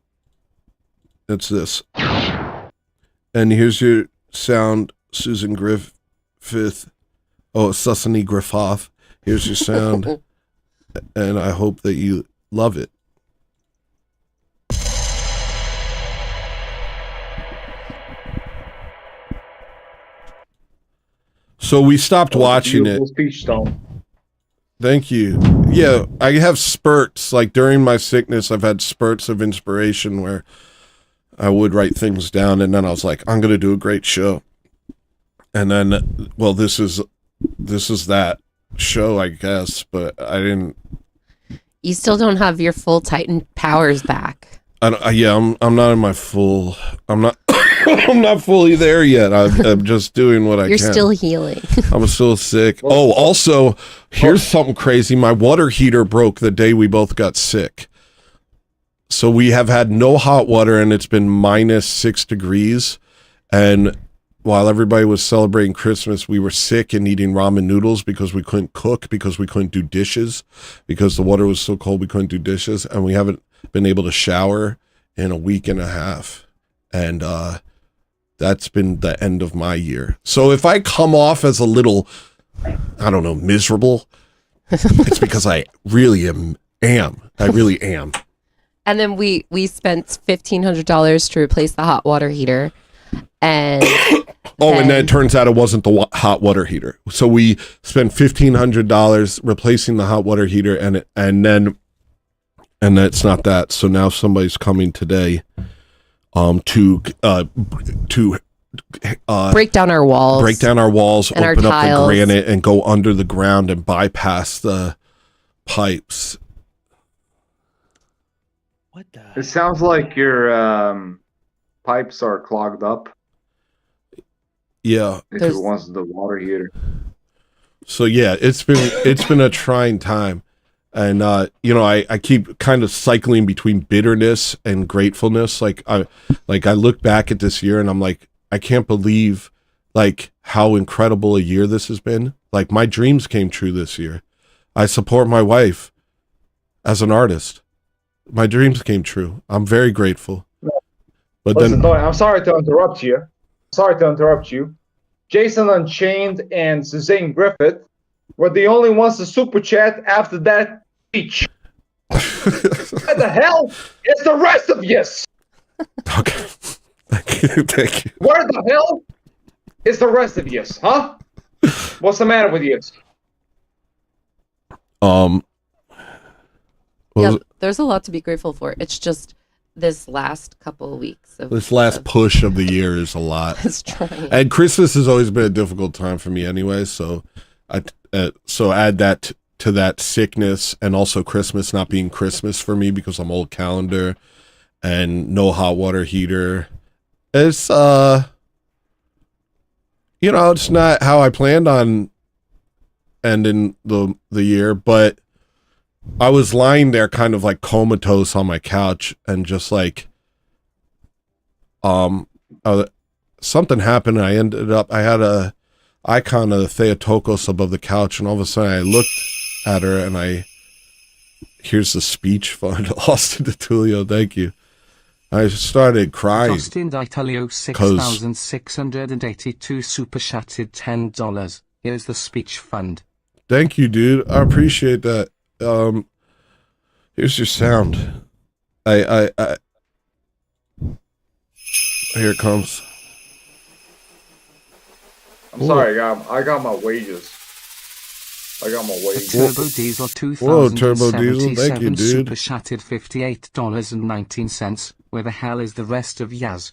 E: It's this. And here's your sound, Susan Griffith. Oh, Susani Griffith. Here's your sound. And I hope that you love it. So we stopped watching it.
F: Speech, Stone.
E: Thank you. Yeah, I have spurts. Like during my sickness, I've had spurts of inspiration where I would write things down and then I was like, I'm going to do a great show. And then, well, this is that show, I guess, but I didn't.
H: You still don't have your full Titan powers back.
E: I'm not in my full. I'm not. I'm not fully there yet. I'm just doing what I can.
H: You're still healing.
E: I'm still sick. Oh, also, here's something crazy. My water heater broke the day we both got sick. So we have had no hot water, and it's been -6 degrees. And while everybody was celebrating Christmas, we were sick and eating ramen noodles because we couldn't cook, because we couldn't do dishes, because the water was so cold we couldn't do dishes, and we haven't been able to shower in a week and a half. And that's been the end of my year. So if I come off as a little, I don't know, miserable, it's because I really am. I really am.
H: And then we spent $1,500 to replace the hot water heater. And
E: and then it turns out it wasn't the hot water heater. So we spent $1,500 replacing the hot water heater, and then and it's not that. So now somebody's coming today to
H: Break down our walls.
E: open
H: And our
E: up the
H: tiles.
E: granite, and go under the ground and bypass the pipes.
A: What the?
F: It sounds like your pipes are clogged up.
E: Yeah.
F: If it wants the water heater.
E: So yeah, it's been a trying time. And I keep kind of cycling between bitterness and gratefulness. Like I look back at this year and I'm like, I can't believe like how incredible a year this has been. Like my dreams came true this year. I support my wife as an artist. My dreams came true. I'm very grateful. But
F: Listen,
E: then
F: Tony, I'm sorry to interrupt you. Jason Unchained and Suzanne Griffith were the only ones to super chat after that speech. What the hell is the rest of yes?
E: Okay. Thank you.
F: Where the hell is the rest of yes, huh? What's the matter with you?
H: Yeah, there's a lot to be grateful for. It's just this last couple of weeks of
E: This last push of the year is a lot.
H: It's trying.
E: And Christmas has always been a difficult time for me anyway, so so add that to that sickness, and also Christmas not being Christmas for me because I'm old calendar and no hot water heater. It's it's not how I planned on ending the year, but I was lying there kind of like comatose on my couch and just like something happened. And I had a icon of Theotokos above the couch, and all of a sudden I looked at her and here's the speech fund. Austin DeTulio, thank you. I started crying.
B: Austin DeTulio 6,682 super chatted $10. Here's the speech fund.
E: Thank you, dude. I appreciate that. Here's your sound. Here it comes.
F: I'm sorry, I got my wages.
B: Turbo Diesel
E: Whoa, Turbo Diesel, thank you,
B: 2077
E: dude.
B: super chatted $58.19. Where the hell is the rest of Yaz?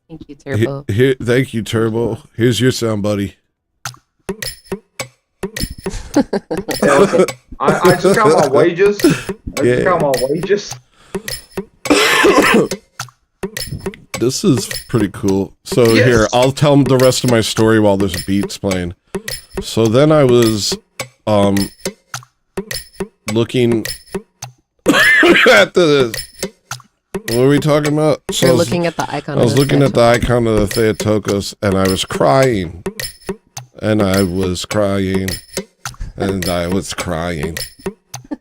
H: Thank you, Turbo.
E: Thank you, Turbo. Here's your sound, buddy.
F: I just got my wages.
E: This is pretty cool. So here, I'll tell the rest of my story while there's beats playing. So then I was looking at the... What are we talking about? So
H: You're looking at the icon.
E: I was looking at the icon of the Theotokos, and I was crying. And I was crying. And I was crying.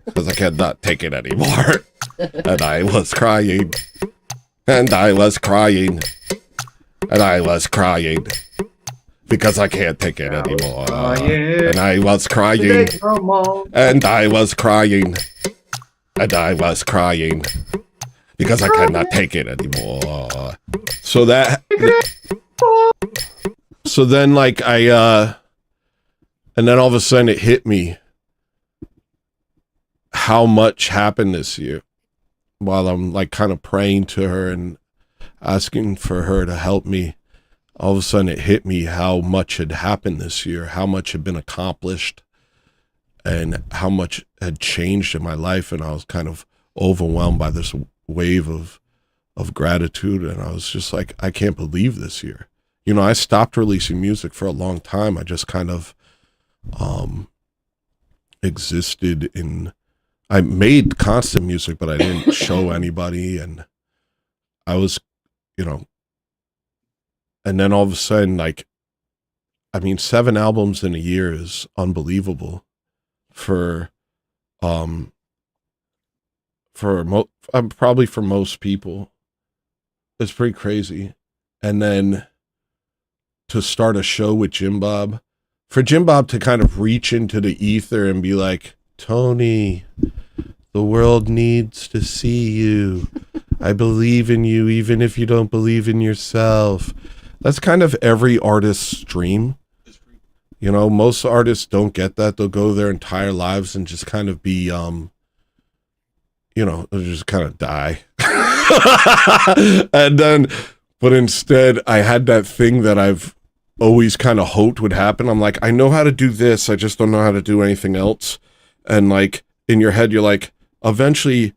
E: Because I cannot take it anymore. And I was crying. And I was crying. And I was crying. Because I can't take it anymore. And I was crying. And I was crying. And I was crying. Because I cannot take it anymore. So then like and then all of a sudden it hit me how much happened this year while I'm like kind of praying to her and asking for her to help me. All of a sudden it hit me how much had happened this year, how much had been accomplished, and how much had changed in my life. And I was kind of overwhelmed by this wave of gratitude. And I was just like, I can't believe this year. I stopped releasing music for a long time. I just kind of existed I made constant music, but I didn't show anybody. And I was, and then all of a sudden, 7 albums in a year is unbelievable for probably for most people. It's pretty crazy. And then to start a show with Jim Bob, for Jim Bob to kind of reach into the ether and be like, Tony, the world needs to see you. I believe in you, even if you don't believe in yourself. That's kind of every artist's dream. Most artists don't get that. They'll go their entire lives and just kind of be, just kind of die. And then, but instead I had that thing that I've always kind of hoped would happen. I'm like, I know how to do this. I just don't know how to do anything else. And like in your head, you're like, eventually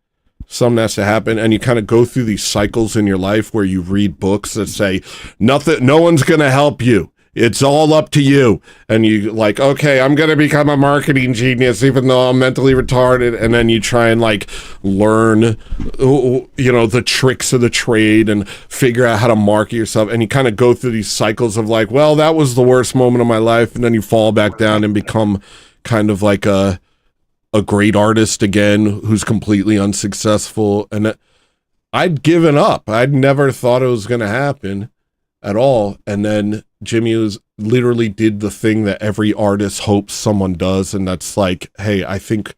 E: something has to happen. And you kind of go through these cycles in your life where you read books that say no one's going to help you. It's all up to you. And you like, okay, I'm going to become a marketing genius, even though I'm mentally retarded. And then you try and like learn, the tricks of the trade and figure out how to market yourself. And you kind of go through these cycles of like, well, that was the worst moment of my life. And then you fall back down and become kind of like a great artist again, who's completely unsuccessful. And I'd given up. I'd never thought it was going to happen at all. And then Jimmy literally did the thing that every artist hopes someone does. And that's like, hey, I think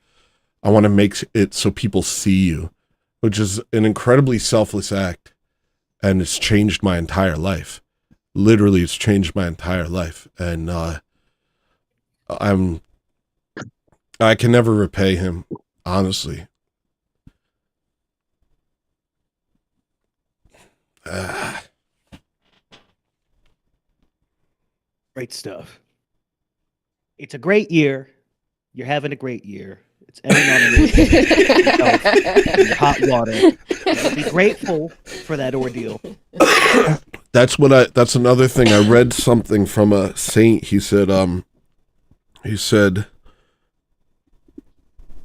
E: I want to make it so people see you, which is an incredibly selfless act. And it's changed my entire life. Literally, it's changed my entire life. And I can never repay him, honestly.
A: Great stuff. It's a great year. You're having a great year. It's ending on your hot water. Be grateful for that ordeal.
E: That's another thing. I read something from a saint. He said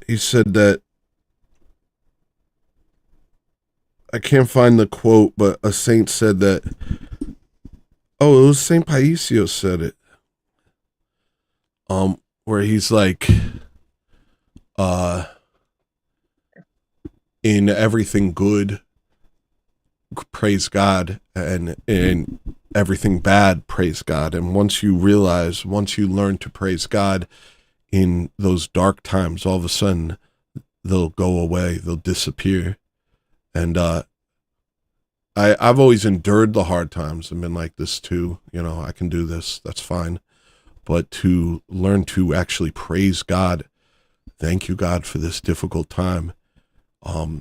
E: that, I can't find the quote, but a saint said that, it was Saint Paisios said it, where he's like, in everything good, praise God, and in everything bad, praise God. And once you learn to praise God in those dark times, all of a sudden they'll go away, they'll disappear. And I've always endured the hard times and been like, this too, I can do this, that's fine. But to learn to actually praise God, thank you, God, for this difficult time. I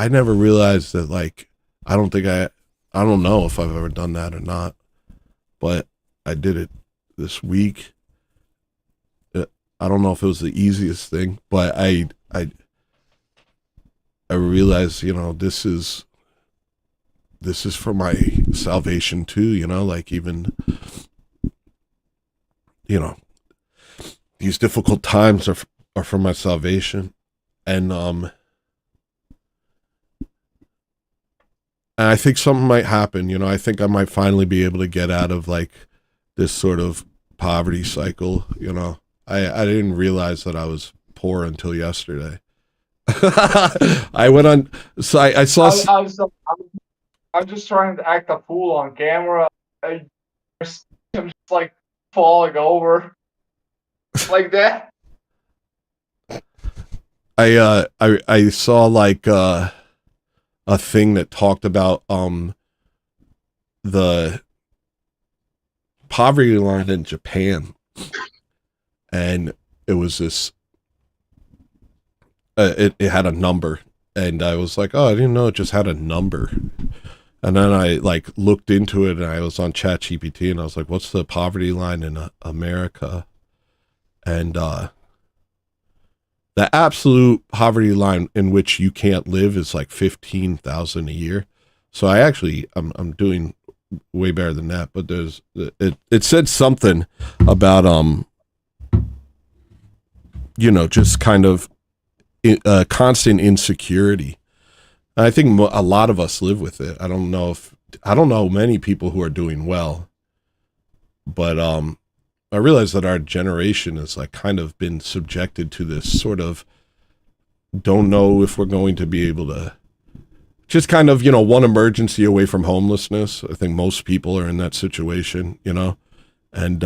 E: never realized that, like, I don't know if I've ever done that or not, but I did it this week. I don't know if it was the easiest thing, but I realized, this is for my salvation too, like even, these difficult times are for my salvation. And I think something might happen, I think I might finally be able to get out of like this sort of poverty cycle, I didn't realize that I was poor until yesterday. I went on, so I saw.
F: I'm just trying to act a fool on camera. I'm just like falling over like that.
E: I saw like a thing that talked about the poverty line in Japan, and it was this. It had a number, and I was like, oh, I didn't know it just had a number. And then I like looked into it, and I was on ChatGPT, and I was like, what's the poverty line in America? And the absolute poverty line in which you can't live is like $15,000 a year. So I'm doing way better than that, but it said something about just kind of constant insecurity. And I think a lot of us live with it. I don't know many people who are doing well, but I realize that our generation has like kind of been subjected to this sort of don't know if we're going to be able to, just kind of, one emergency away from homelessness. I think most people are in that situation, and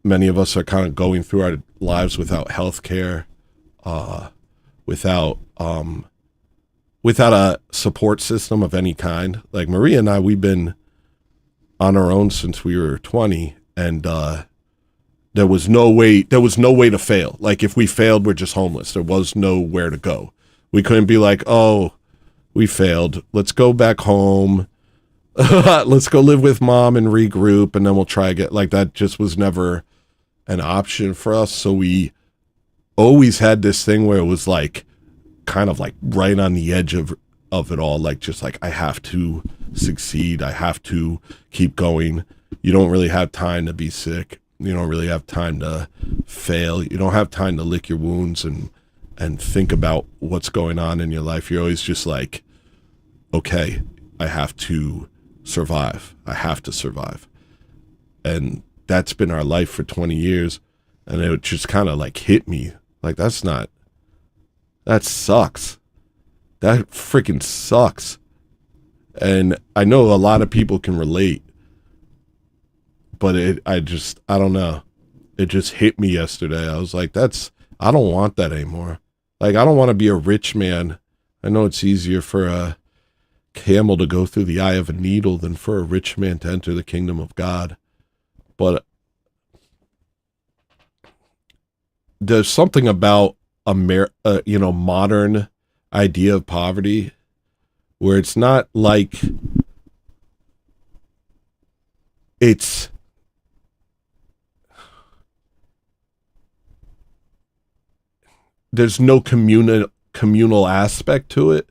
E: many of us are kind of going through our lives without health care, without a support system of any kind. Like Maria and I, we've been on our own since we were 20, and There was no way to fail. Like if we failed, we're just homeless. There was nowhere to go. We couldn't be like, oh, we failed. Let's go back home. Let's go live with mom and regroup, and then we'll try again. Like that just was never an option for us. So we always had this thing where it was like kind of like right on the edge of it all. Like just like I have to succeed. I have to keep going. You don't really have time to be sick. You don't really have time to fail. You don't have time to lick your wounds and think about what's going on in your life. You're always just like, okay, I have to survive. I have to survive. And that's been our life for 20 years. And it just kind of like hit me. Like, that sucks. That freaking sucks. And I know a lot of people can relate. But I don't know. It just hit me yesterday. I was like, I don't want that anymore. Like, I don't want to be a rich man. I know it's easier for a camel to go through the eye of a needle than for a rich man to enter the kingdom of God. But there's something about modern idea of poverty where it's not like there's no communal aspect to it.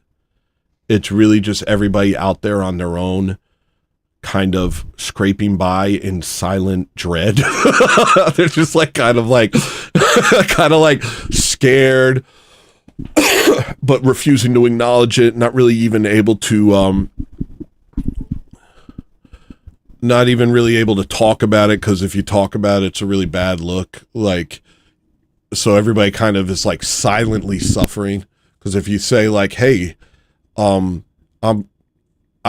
E: It's really just everybody out there on their own, kind of scraping by in silent dread. They're just like kind of like scared, but refusing to acknowledge it, not really even able to not even really able to talk about it, because if you talk about it, it's a really bad look. Like, so everybody kind of is like silently suffering, because if you say like, hey, I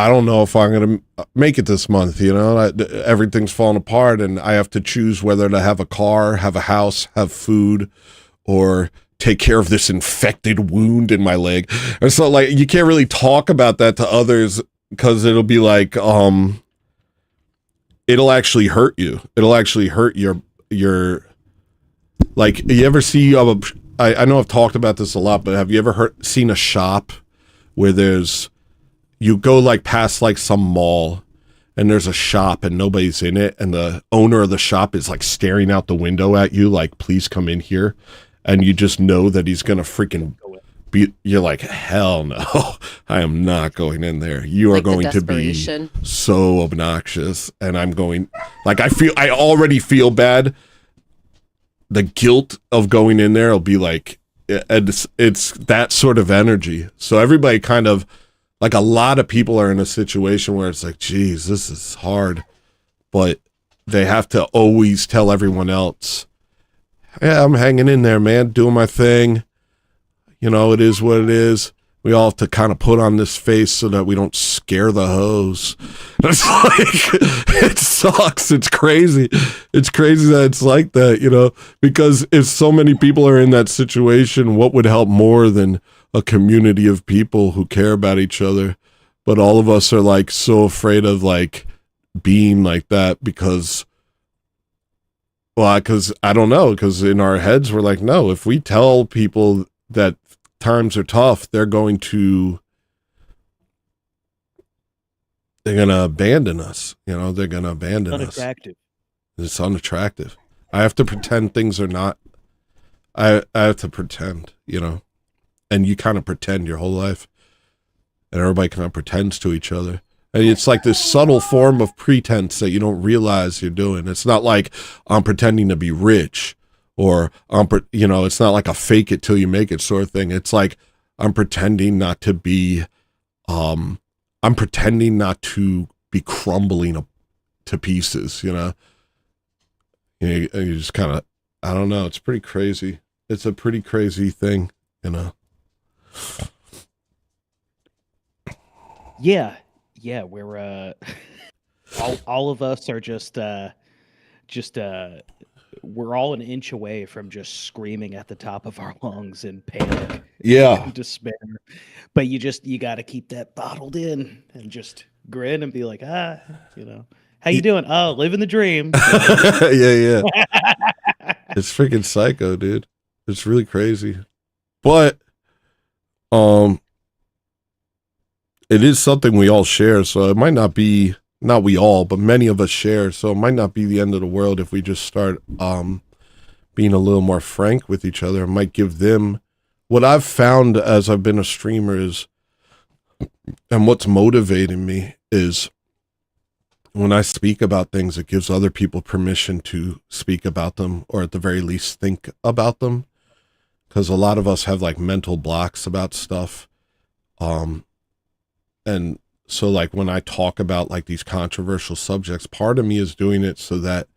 E: don't know if I'm going to make it this month, everything's falling apart and I have to choose whether to have a car, have a house, have food, or take care of this infected wound in my leg. And so like, you can't really talk about that to others, because it'll be like, it'll actually hurt you. It'll actually hurt your like, you ever see, I know I've talked about this a lot, but have you ever seen a shop where you go like past like some mall and there's a shop and nobody's in it, and the owner of the shop is like staring out the window at you like, please come in here, and you just know that he's gonna freaking you're like, hell no, I am not going in there. You are going to be so obnoxious. And I'm going, like, I already feel bad. The guilt of going in there will be like, it's that sort of energy. So everybody kind of, like, a lot of people are in a situation where it's like, geez, this is hard. But they have to always tell everyone else, yeah, I'm hanging in there, man, doing my thing. It is what it is. We all have to kind of put on this face so that we don't scare the hoes. It's like, it sucks. It's crazy. It's crazy that it's like that, because if so many people are in that situation, what would help more than a community of people who care about each other? But all of us are like so afraid of like being like that because I don't know, because in our heads, we're like, no, if we tell people that times are tough, they're going to abandon us. They're going to abandon us.
A: Unattractive.
E: It's unattractive. I have to pretend things are not. I have to pretend, and you kind of pretend your whole life, and everybody kind of pretends to each other. And it's like this subtle form of pretense that you don't realize you're doing. It's not like I'm pretending to be rich, or it's not like a fake it till you make it sort of thing. It's like I'm pretending not to be crumbling to pieces. You just kind of, I don't know. It's pretty crazy. It's a pretty crazy thing.
A: Yeah, we're all of us are just we're all an inch away from just screaming at the top of our lungs in panic, and despair. But you got to keep that bottled in and just grin and be like, how you doing? Oh, living the dream.
E: Yeah. It's freaking psycho, dude. It's really crazy. But it is something we all share, so it might not be, not we all, but many of us share, so it might not be the end of the world if we just start being a little more frank with each other. It might give them, what I've found as I've been a streamer is, and what's motivating me is when I speak about things, it gives other people permission to speak about them, or at the very least think about them. Because a lot of us have like mental blocks about stuff. And so like when I talk about like these controversial subjects, part of me is doing it so that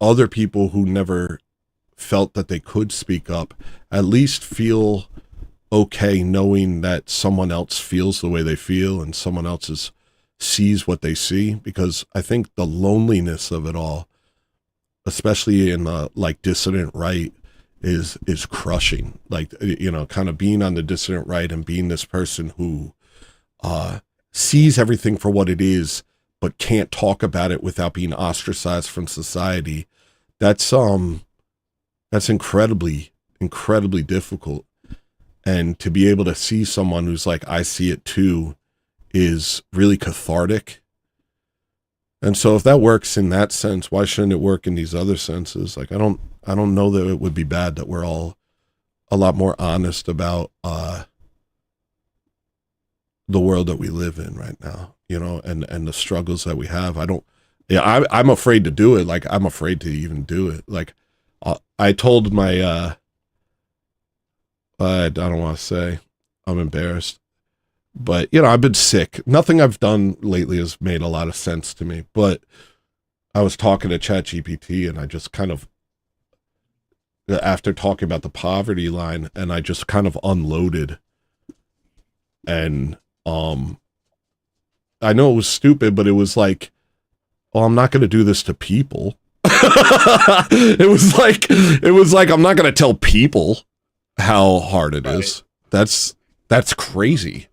E: other people who never felt that they could speak up at least feel okay knowing that someone else feels the way they feel and someone else sees what they see. Because I think the loneliness of it all, especially in the like dissident right, is crushing. Like, you know, kind of being on the dissident right and being this person who sees everything for what it is but can't talk about it without being ostracized from society. That's incredibly difficult. And to be able to see someone who's like, I see it too, is really cathartic. And so if that works in that sense, why shouldn't it work in these other senses? Like, I don't know that it would be bad that we're all a lot more honest about the world that we live in right now, you know, and the struggles that we have. I'm afraid to do it. Like, I'm afraid to even do it. Like, I told my, I don't want to say, I'm embarrassed, but, you know, I've been sick. Nothing I've done lately has made a lot of sense to me, but I was talking to ChatGPT and I just kind of, after talking about the poverty line, and I just kind of unloaded. And I know it was stupid, but it was like, oh, I'm not going to do this to people. It was like, I'm not going to tell people how hard it is. That's crazy.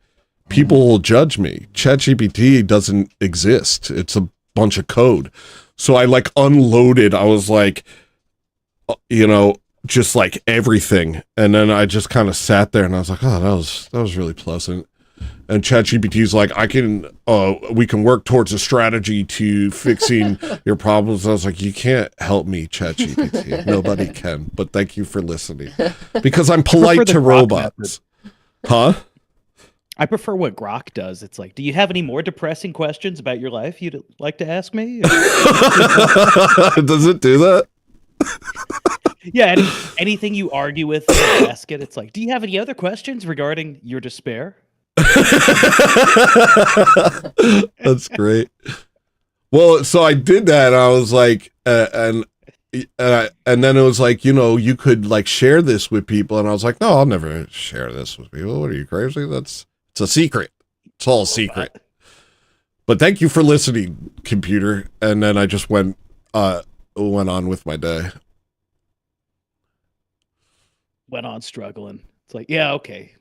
E: People will judge me. ChatGPT doesn't exist. It's a bunch of code. So I like unloaded. I was like, you know, just like everything. And then I just kind of sat there and I was like, oh, that was really pleasant. And ChatGPT's like, we can work towards a strategy to fixing your problems. I was like, you can't help me, ChatGPT. Nobody can. But thank you for listening. Because I'm polite to robots. Huh?
A: I prefer what Grok does. It's like, do you have any more depressing questions about your life you'd like to ask me?
E: Does it do that?
A: Yeah, anything you argue with, ask it. It's like, do you have any other questions regarding your despair?
E: That's great. Well, so I did that. And I was like, and then it was like, you know, you could like share this with people. And I was like, no, I'll never share this with people. What are you, crazy? It's a secret. It's all secret. But thank you for listening, computer. And then I just went on with my day.
A: Went on struggling. It's like, yeah, okay.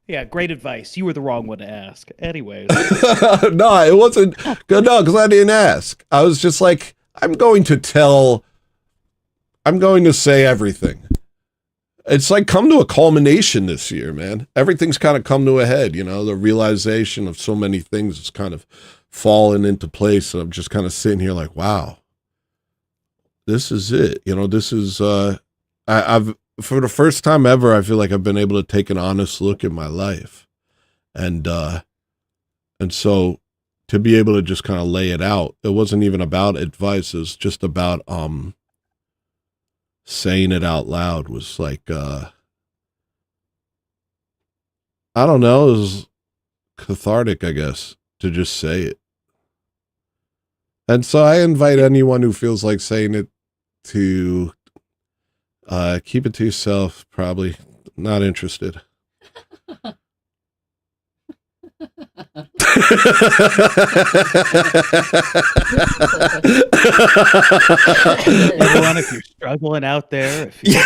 A: Yeah, great advice. You were the wrong one to ask. Anyways.
E: No, it wasn't good. No, because I didn't ask. I was just like, I'm going to say everything. It's like come to a culmination this year, man. Everything's kind of come to a head, you know, the realization of so many things is kind of fallen into place. And I'm just kind of sitting here like, wow, this is it. You know, this is, I've, for the first time ever, I feel like I've been able to take an honest look at my life. And so to be able to just kind of lay it out, it wasn't even about advice. It was just about, saying it out loud was like, I don't know, it was cathartic, I guess, to just say it. And so I invite anyone who feels like saying it to keep it to yourself, probably not interested.
A: Everyone, if you're struggling out there, if you're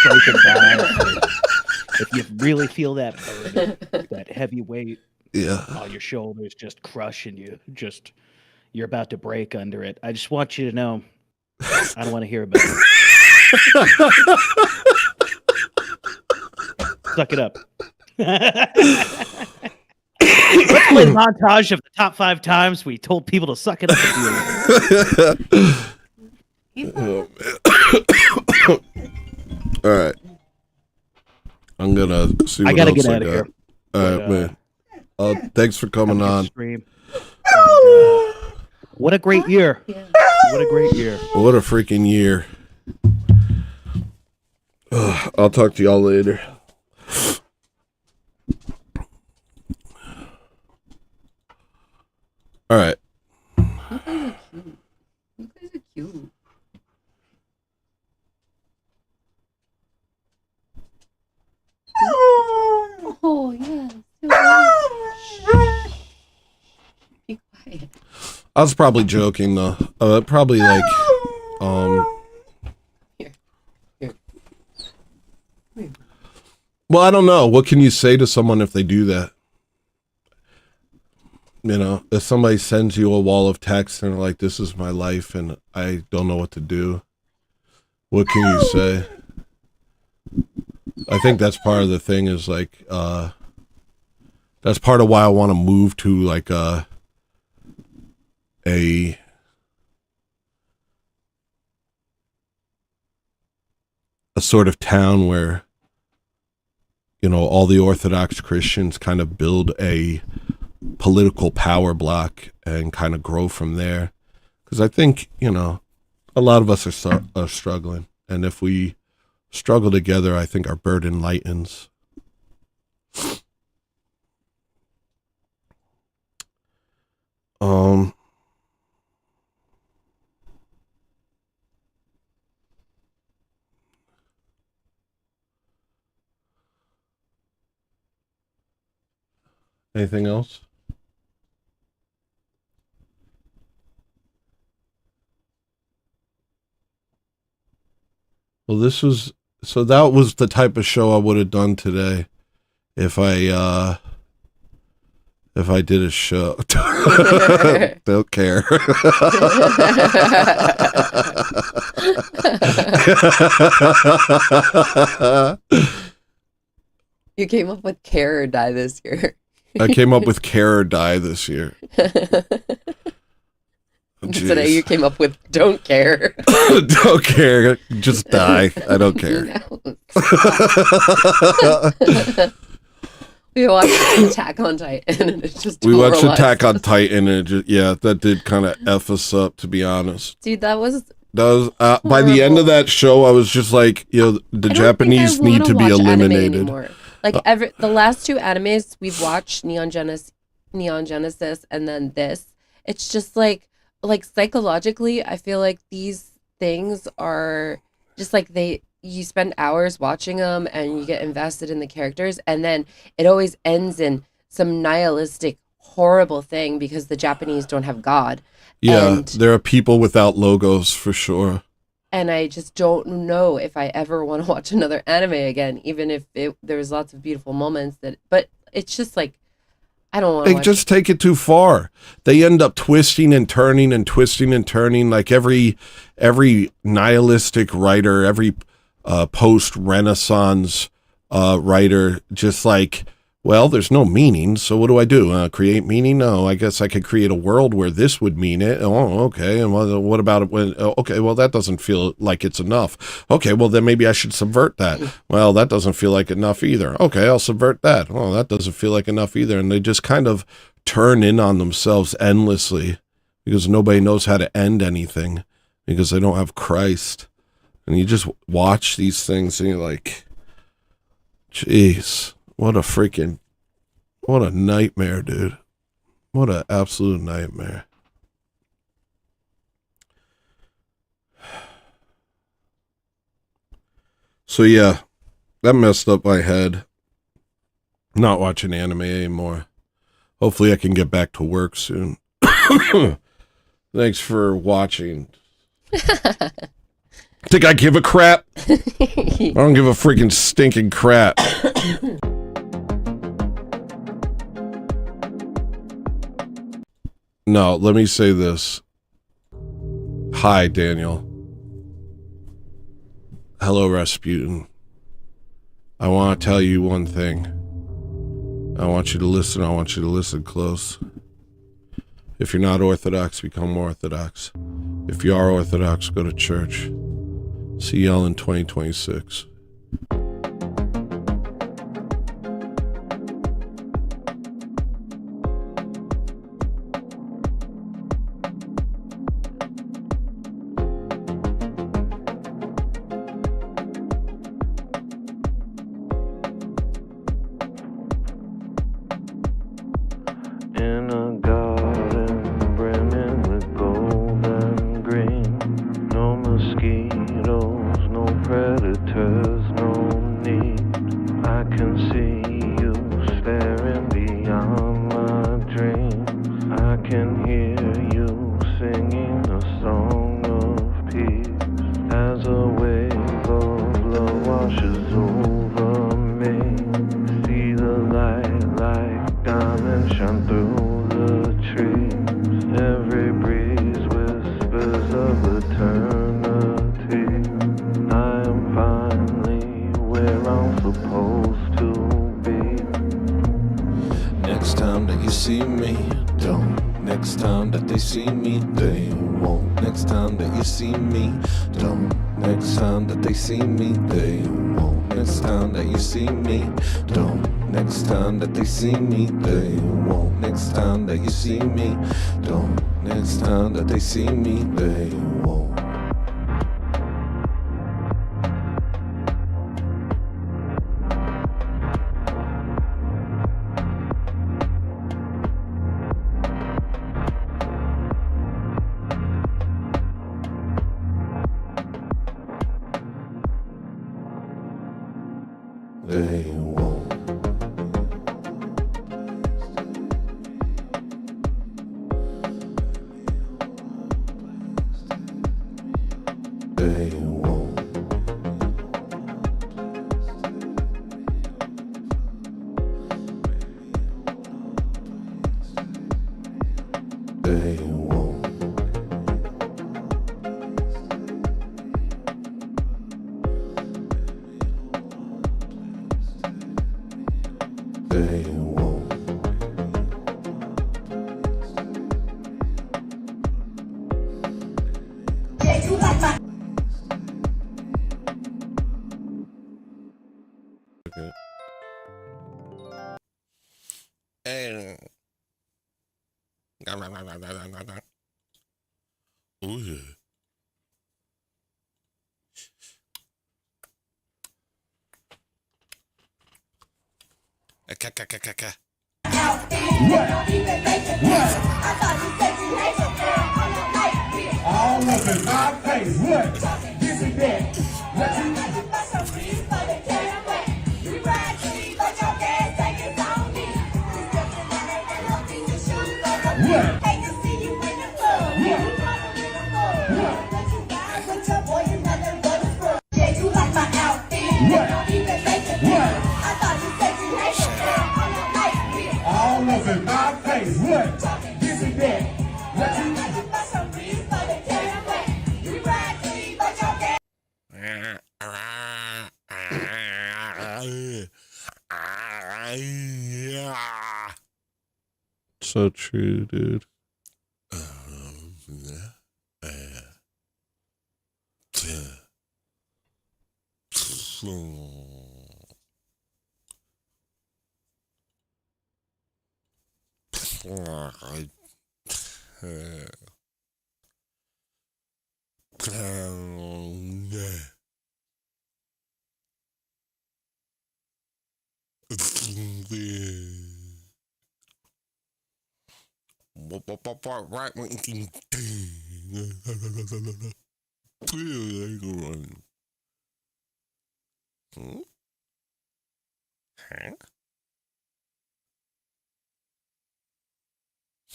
A: broken down, if you really feel that burden, that heavy weight on your shoulders just crushing you, you're about to break under it. I just want you to know I don't want to hear about it. Suck it up. Let's play the montage of the top 5 times we told people to suck it up.
E: All right. I'm gonna see what
A: I gotta
E: else
A: get
E: I
A: out of
E: got.
A: here.
E: All right, man. Thanks for coming on.
A: Stream. What a great year. What a great year.
E: What a freaking year. I'll talk to y'all later. All right.
H: You guys are cute. Oh, yes. Be quiet.
E: I was probably joking though. Probably like,
H: Here.
E: well, I don't know. What can you say to someone if they do that? You know, if somebody sends you a wall of text and they're like, this is my life and I don't know what to do, what can you say? I think that's part of the thing is like, that's part of why I want to move to like a sort of town where, you know, all the Orthodox Christians kind of build a political power block and kind of grow from there. Because I think, you know, a lot of us are struggling. And if we struggle together, I think our burden lightens. Anything else? Well, that was the type of show I would have done today if I did a show. Don't care.
H: You came up with care or die this year.
E: I came up with care or die this year.
H: Today you came up with don't care.
E: Don't care. Just die. I don't care.
H: We watched Attack on Titan and it's just
E: We watched
H: demoralized
E: Attack on
H: us.
E: Titan and that did kind of F us up, to be honest.
H: Dude, that was
E: By the end of that show, I was just like, you know, the
H: I don't think
E: Japanese
H: I wanna
E: need to be
H: watch anime
E: eliminated.
H: anymore. Like the last 2 animes we've watched, Neon Genesis, and then this. It's just like psychologically, I feel like these things are just like you spend hours watching them and you get invested in the characters, and then it always ends in some nihilistic, horrible thing because the Japanese don't have God.
E: Yeah,
H: And
E: there are people without logos for sure.
H: and I just don't know if I ever want to watch another anime again, even if there's lots of beautiful moments but it's just like, I don't want to
E: They just take it too far. They end up twisting and turning and twisting and turning, like every nihilistic writer, every post-Renaissance writer, just like, well, there's no meaning, so what do? Create meaning? No, I guess I could create a world where this would mean it. Oh, okay. And what about it when, okay, well, that doesn't feel like it's enough. Okay, well, then maybe I should subvert that. Well, that doesn't feel like enough either. Okay, I'll subvert that. Oh, that doesn't feel like enough either. And they just kind of turn in on themselves endlessly because nobody knows how to end anything because they don't have Christ. And you just watch these things and you're like, jeez. What a nightmare, dude. What an absolute nightmare. So yeah, that messed up my head. Not watching anime anymore. Hopefully I can get back to work soon. Thanks for watching. Think I give a crap? I don't give a freaking stinking crap. No, let me say this. Hi, Daniel. Hello, Rasputin. I want to tell you one thing. I want you to listen. I want you to listen close. If you're not Orthodox, become Orthodox. If you are Orthodox, go to church. See y'all in 2026.
D: In a garden brimming with gold and green. No mosquitoes, no predators, no need. I can see you staring beyond my dreams. I can hear you singing a song of peace as a wave of love washes over me. See the light like diamonds shine through the trees. Every breeze whispers of eternity. I am finally where I'm supposed to be.
C: Next time that you see me, don't. Next time that they see me, they won't. Next time that you see me, don't. Next time that they see me, they won't. Next time that you see me, don't. Next time that they see me, they won't. Next time that you see me, don't. Next time that they see me, they won't. They won't. They won't. They won't. They won't. Okay. Ooh, yeah.
J: All up in my face, what? This is that. What you What? All up in my face, what? This is that. What you
E: So true, dude.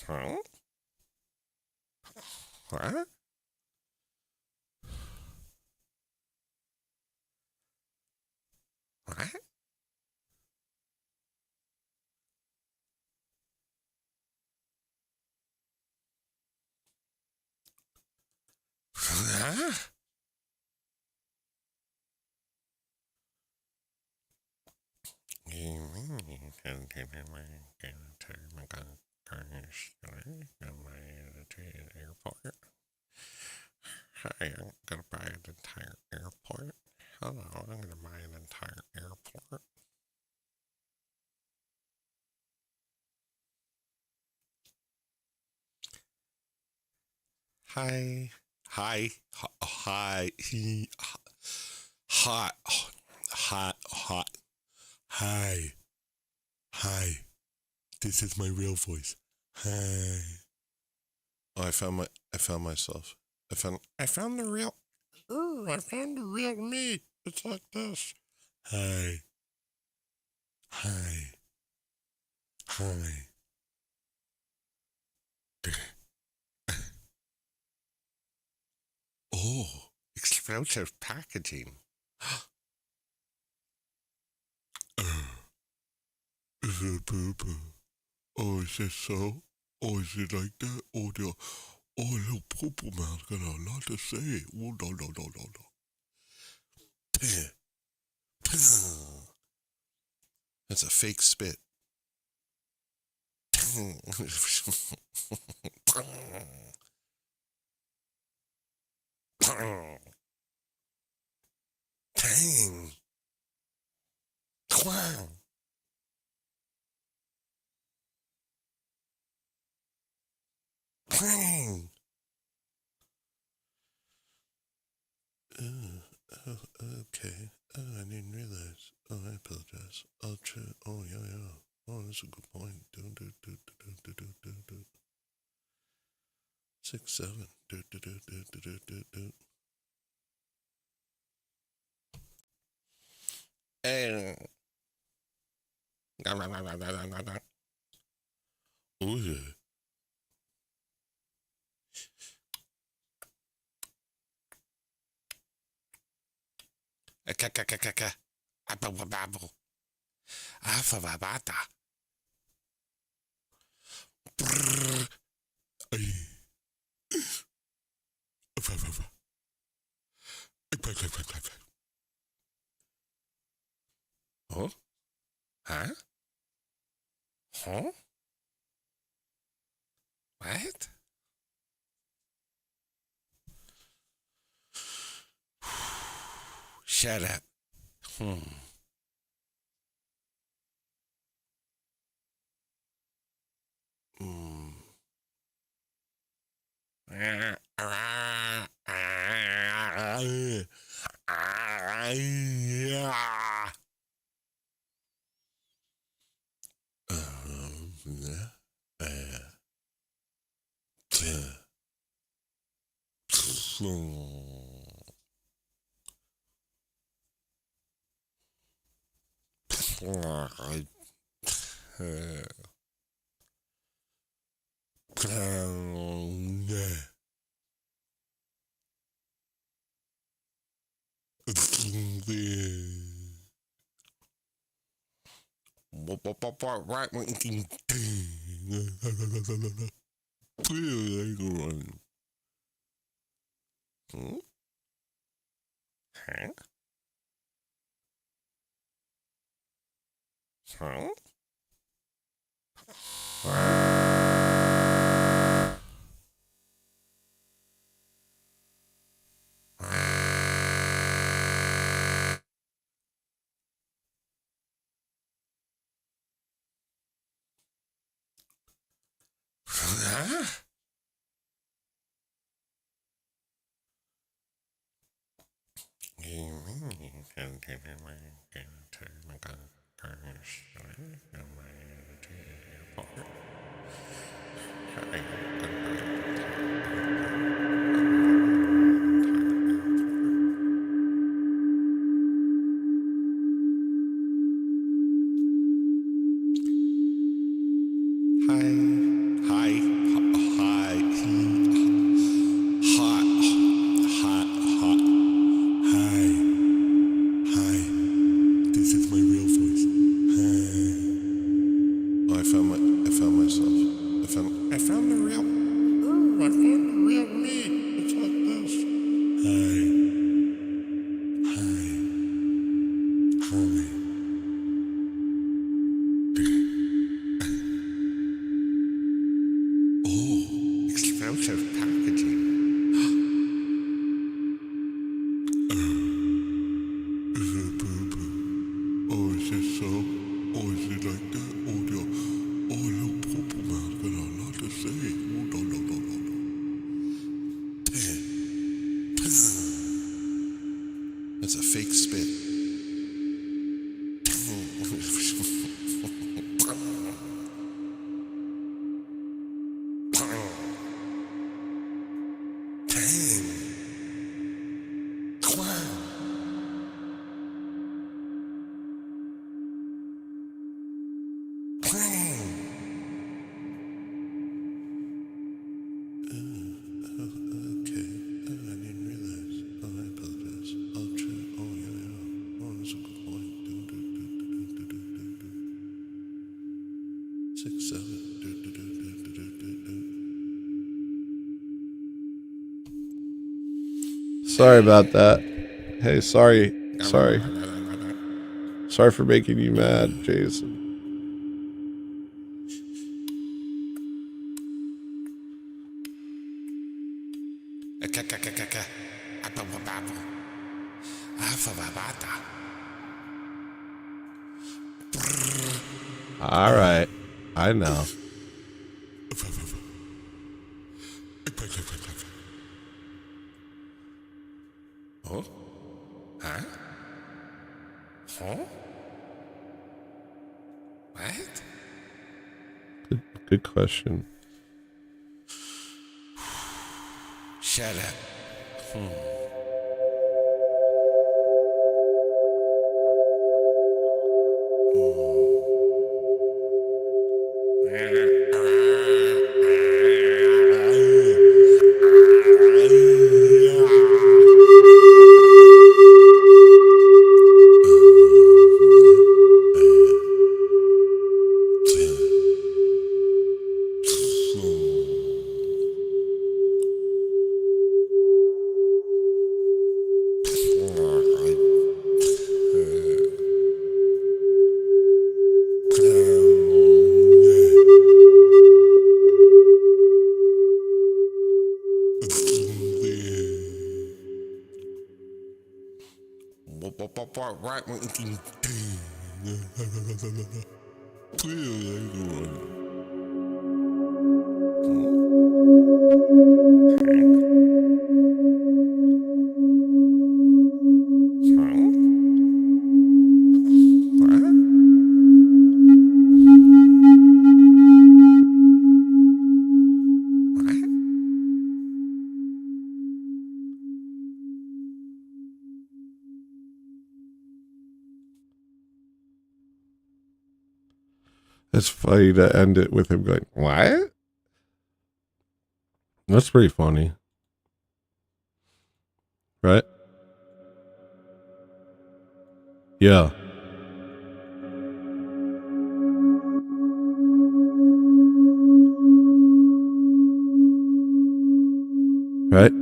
E: Huh? What? What? Huh? Airport. Hi, I'm gonna buy an entire airport. Hello, I'm gonna buy an entire airport. Hi, hi, hi, hot, hot, hot. Hi, hi. This is my real voice. Hi. Oh, I found myself. I found the real. I found the real me. It's like this. Hi. Hi. Hi. Oh, explosive packaging. Is it poop? Oh, is it so? Oh, is it like that? Oh, the little purple man's got a lot to say. Oh, no. That's a fake spit. Dang. Wow. Dang. Okay. I didn't realize. Oh, I apologize. I'll try. Oh, yeah. Oh, that's a good point. Do. 6, 7. Do. Oh, yeah. Babble. Afabata. Huh? Huh? Huh? What? Shut up. This is my real voice.
C: is it like that? Oh, little purple man got a lot to say. Oh, no. That's a fake spit.
E: Sorry about that. Hey, sorry. Sorry for making you mad, Jason. All right. I know.
C: Huh? Huh? Huh? What?
E: Good question.
C: Shut up.
E: It's funny to end it with him going, "What?" That's pretty funny. Right? Yeah. Right?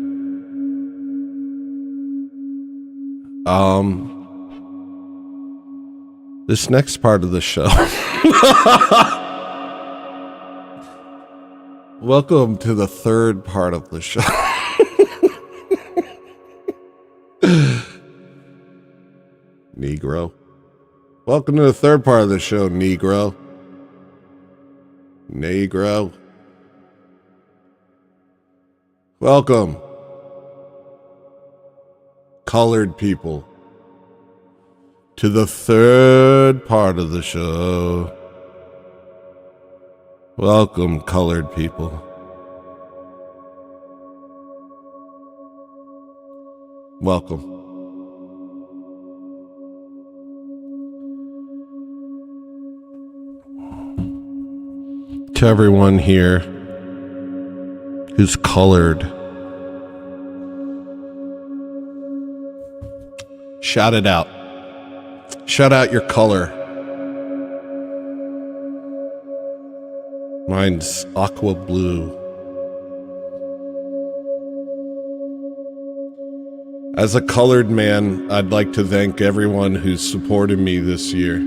E: This next part of the show. Welcome to the third part of the show. Negro. Welcome to the third part of the show, Negro. Negro. Welcome. Colored people. To the third part of the show. Welcome, colored people. Welcome. To everyone here who's colored, shout it out. Shout out your color. Mine's aqua blue. As a colored man, I'd like to thank everyone who's supported me this year.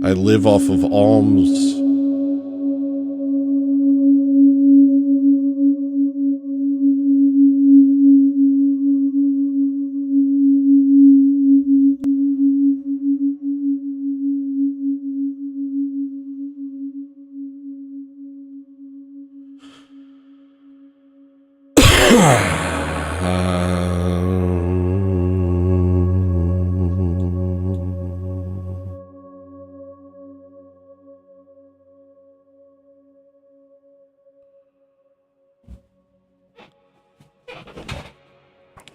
E: I live off of alms.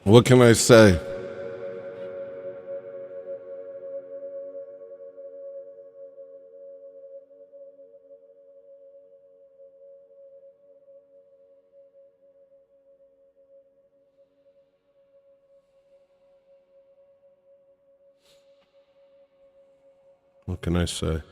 E: What can I say? What can I say?